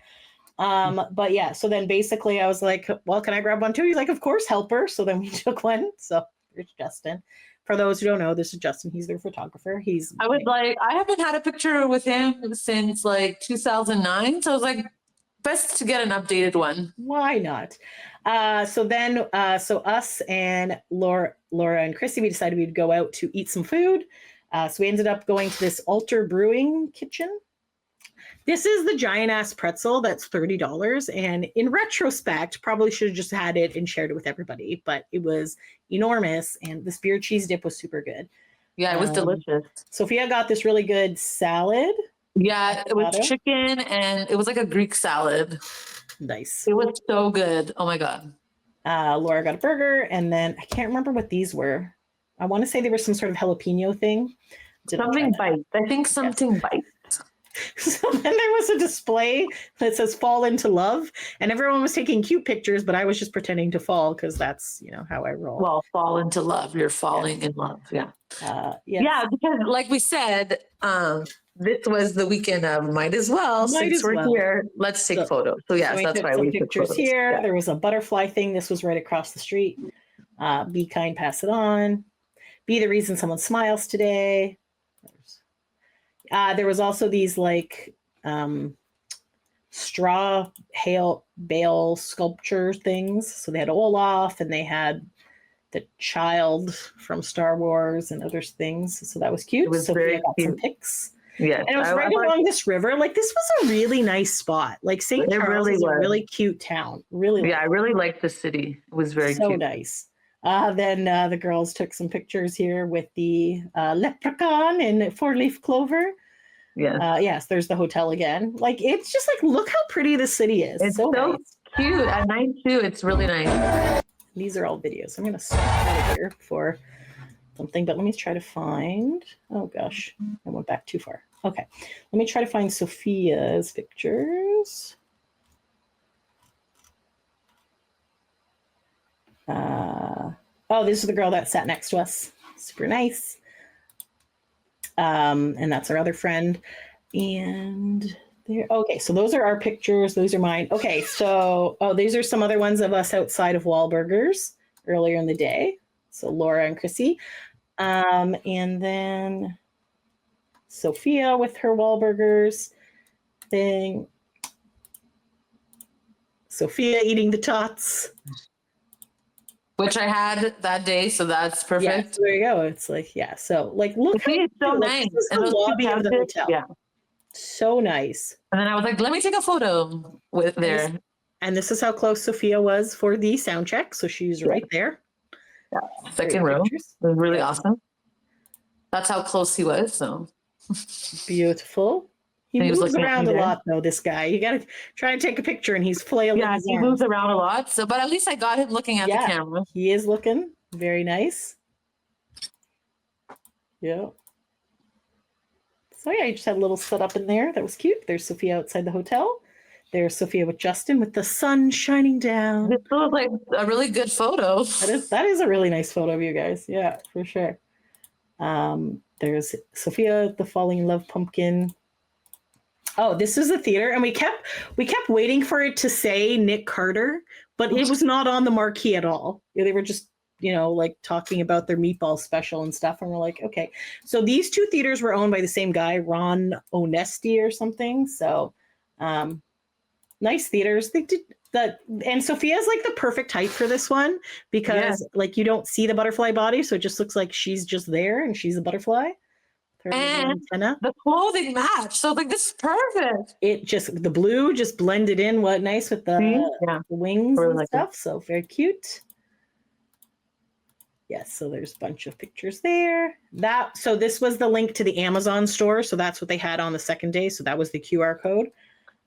But yeah, so then basically I was like, well, can I grab one too? He's like, of course, help her. So then we took one. So there's Justin. For those who don't know, this is Justin. He's their photographer. I haven't had a picture with him since like 2009. So I was like, best to get an updated one. Why not? So us and Laura and Chrissy, we decided we'd go out to eat some food. So we ended up going to this Alter Brewing Kitchen. This is the giant ass pretzel that's $30. And in retrospect, probably should have just had it and shared it with everybody, but it was enormous. And this beer cheese dip was super good. Yeah, it was delicious. Sophia got this really good salad. Yeah, it was chicken and it was like a Greek salad. Nice. It was so good. Oh my God. Laura got a burger, and then I can't remember what these were. I want to say they were some sort of jalapeno thing. Something bites. I think something bites. So then there was a display that says "Fall into Love," and everyone was taking cute pictures, but I was just pretending to fall because that's how I roll. Well, fall into love. You're falling in love. Yeah. Yes. Yeah, because like we said, this was the weekend of might as well. Since we're here, let's take photos. So yes, that's why we took pictures photos. here. Yeah. There was a butterfly thing. This was right across the street. Be kind, pass it on. Be the reason someone smiles today. There was also these like straw bale sculpture things. So they had Olaf and they had the child from Star Wars and other things. So that was cute. It was Sophia very got cute. some pics. Yeah, And it was right along this river. Like this was a really nice spot. Like St. Charles is a really cute town. Really. Yeah, I really liked the city. It was very so cute. nice. Then the girls took some pictures here with the leprechaun and four-leaf clover. Yeah. Yes, there's the hotel again. Like it's just like look how pretty the city is. It's so so nice. cute. At night too, it's really nice. These are all videos. I'm gonna stop out of here for something, but let me try to find. Oh gosh, I went back too far. Okay, let me try to find Sophia's pictures. Oh, this is the girl that sat next to us. Super nice. And that's our other friend. And there, okay, so those are our pictures. Those are mine. Okay, so these are some other ones of us outside of Wahlburgers earlier in the day. So Laura and Chrissy. And then Sophia with her Wahlburgers thing. Sophia eating the tots. Which I had that day, so that's perfect. Yeah, so there you go. It's like, yeah. So like look how it's so nice. This is And the those lobby of the outfits, hotel. yeah. So nice. And then I was like, let me take a photo with there. And this is how close Sophia was for the sound check. So she's right there. Yeah. Second row. It was really awesome. That's how close he was. So beautiful. He moves around a lot though, this guy. You gotta try and take a picture and he's flailing. Yeah, he moves around a lot. So but at least I got him looking at the camera. He is looking very nice. Yeah. So yeah, you just had a little setup in there. That was cute. There's Sophia outside the hotel. There's Sophia with Justin with the sun shining down. This was like a really good photo. That is a really nice photo of you guys. Yeah, for sure. There's Sophia, the falling in love pumpkin. Oh, this is the theater, and we kept waiting for it to say Nick Carter, but it was not on the marquee at all. They were just, like talking about their meatball special and stuff, and we're like, okay. So these two theaters were owned by the same guy, Ron Onesti or something. So, nice theaters. They did that, and Sophia's like the perfect height for this one because like you don't see the butterfly body, so it just looks like she's just there and she's a butterfly. And the clothing match. So like this is perfect. The blue just blended in nice with the wings and stuff. So very cute. Yes, so there's a bunch of pictures there. So this was the link to the Amazon store. So that's what they had on the second day. So that was the QR code.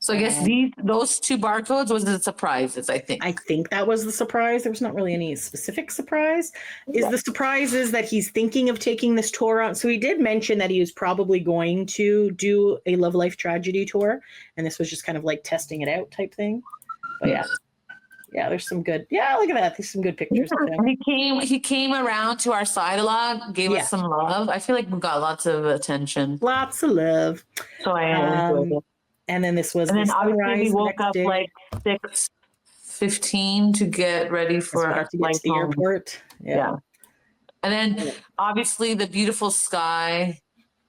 So I guess those two barcodes was the surprises, I think. I think that was the surprise. There was not really any specific surprise. The surprise is that he's thinking of taking this tour on. So he did mention that he was probably going to do a Love Life Tragedy tour. And this was just kind of like testing it out type thing. But yeah, there's some good. Yeah, look at that. There's some good pictures of him. He came around to our side a lot, gave us some love. I feel like we got lots of attention. Lots of love. So I enjoyed it. And then this was. And then obviously we woke up like 6:15 to get ready for our flight to the airport. Yeah. And then obviously the beautiful sky.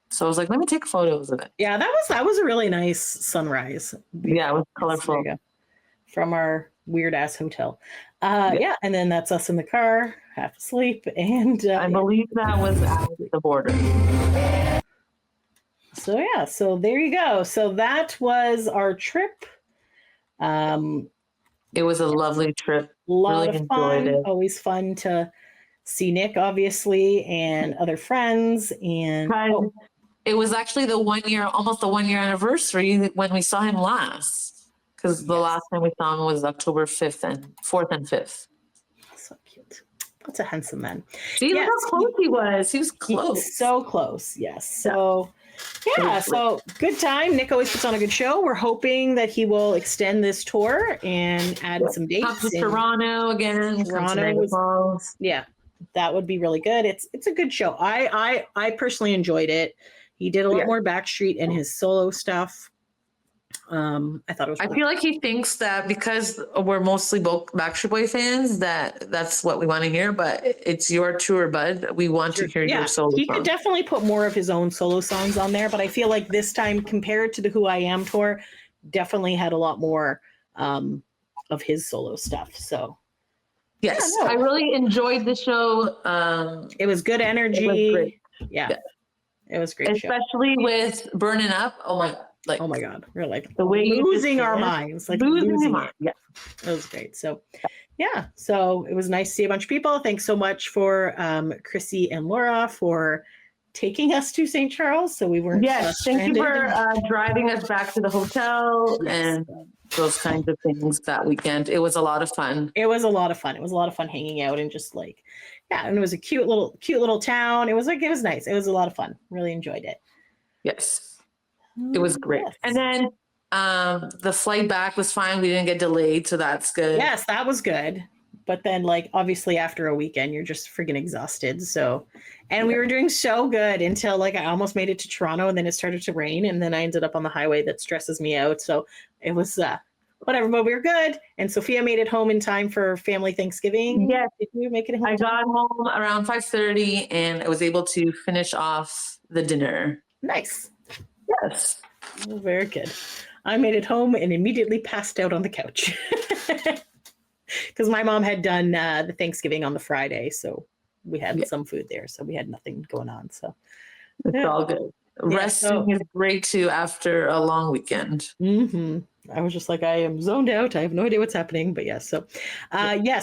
So I was like, let me take photos of it. Yeah, that was a really nice sunrise. Yeah, it was colorful. From our weird ass hotel. Yeah, and then that's us in the car, half asleep, and I believe that was at the border. So yeah, so there you go. So that was our trip. It was a lovely trip. A lot really of fun. Always fun to see Nick, obviously, and other friends. And it was actually almost the 1 year anniversary when we saw him last. Because the last time we saw him was October 4th and 5th. So cute. That's a handsome man. See, look how close he was. He was close. He was so close. Yes. So yeah, so good time. Nick always puts on a good show. We're hoping that he will extend this tour and add some dates. Come to Toronto again. Yeah, that would be really good. It's a good show. I personally enjoyed it. He did a lot more Backstreet and his solo stuff. I thought it was. I feel like he thinks that because we're mostly both Backstreet Boy fans, that's what we want to hear. But it's your tour, bud. We want to hear your solo. He could definitely put more of his own solo songs on there. But I feel like this time, compared to the Who I Am tour, definitely had a lot more of his solo stuff. So. Yes, I really enjoyed the show. It was good energy. It was great. Yeah. It was great. Especially with Burning Up. Oh my God. We're like the way losing our minds. Like losing it. Yeah. It was great. So yeah. So it was nice to see a bunch of people. Thanks so much for Chrissy and Laura for taking us to St. Charles. So we weren't thank you for driving us back to the hotel and those kinds of things that weekend. It was a lot of fun. It was a lot of fun hanging out and just like, and it was a cute little town. It was nice. It was a lot of fun. Really enjoyed it. Yes. It was great. Yes. And then the flight back was fine. We didn't get delayed, so that's good. Yes, that was good. But then like obviously after a weekend, you're just freaking exhausted. So, and we were doing so good until like I almost made it to Toronto and then it started to rain and then I ended up on the highway. That stresses me out. So it was whatever, but we were good. And Sophia made it home in time for family Thanksgiving. Yes. Did you make it home? I got home around 5:30 and I was able to finish off the dinner. Nice. Yes. Oh, very good. I made it home and immediately passed out on the couch. Because my mom had done the Thanksgiving on the Friday. So we had some food there. So we had nothing going on. So it's all good. Resting is great too after a long weekend. Mm-hmm. I was just like, I am zoned out. I have no idea what's happening. But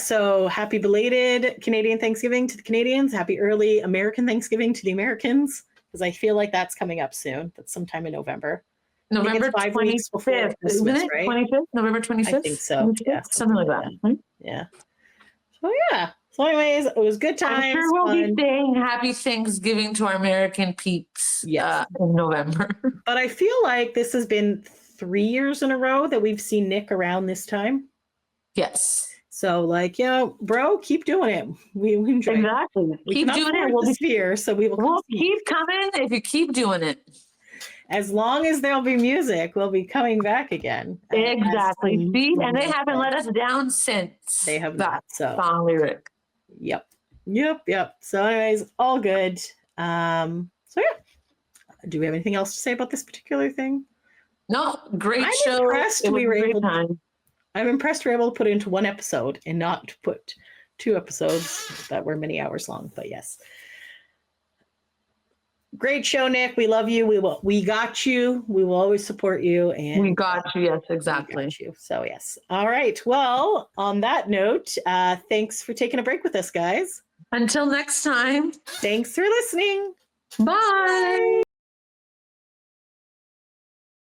so happy belated Canadian Thanksgiving to the Canadians. Happy early American Thanksgiving to the Americans. Because I feel like that's coming up soon. That's sometime in November. November 25th, isn't it? Right? 25th, November 25th. I think so. Yeah, something like that. Right? Yeah. So yeah. So anyways, it was good times. I'm sure we'll be saying happy Thanksgiving to our American peeps in November. But I feel like this has been 3 years in a row that we've seen Nick around this time. Yes. So like, bro, keep doing it. We enjoy exactly. it. Keep doing it. We'll be here, so we'll keep coming if you keep doing it. As long as there'll be music, we'll be coming back again. Exactly. See, and they haven't let us down since. They have that song lyric. Yep. So anyways, all good. So yeah. Do we have anything else to say about this particular thing? No, great show. Impressed we were able to, I'm impressed we were able to put it into one episode and not put 2 episodes that were many hours long. But yes. Great show, Nick. We love you. We got you. We will always support you. And we got you. Yes, exactly. We got you. So yes. All right. Well, on that note, thanks for taking a break with us, guys. Until next time. Thanks for listening. Bye.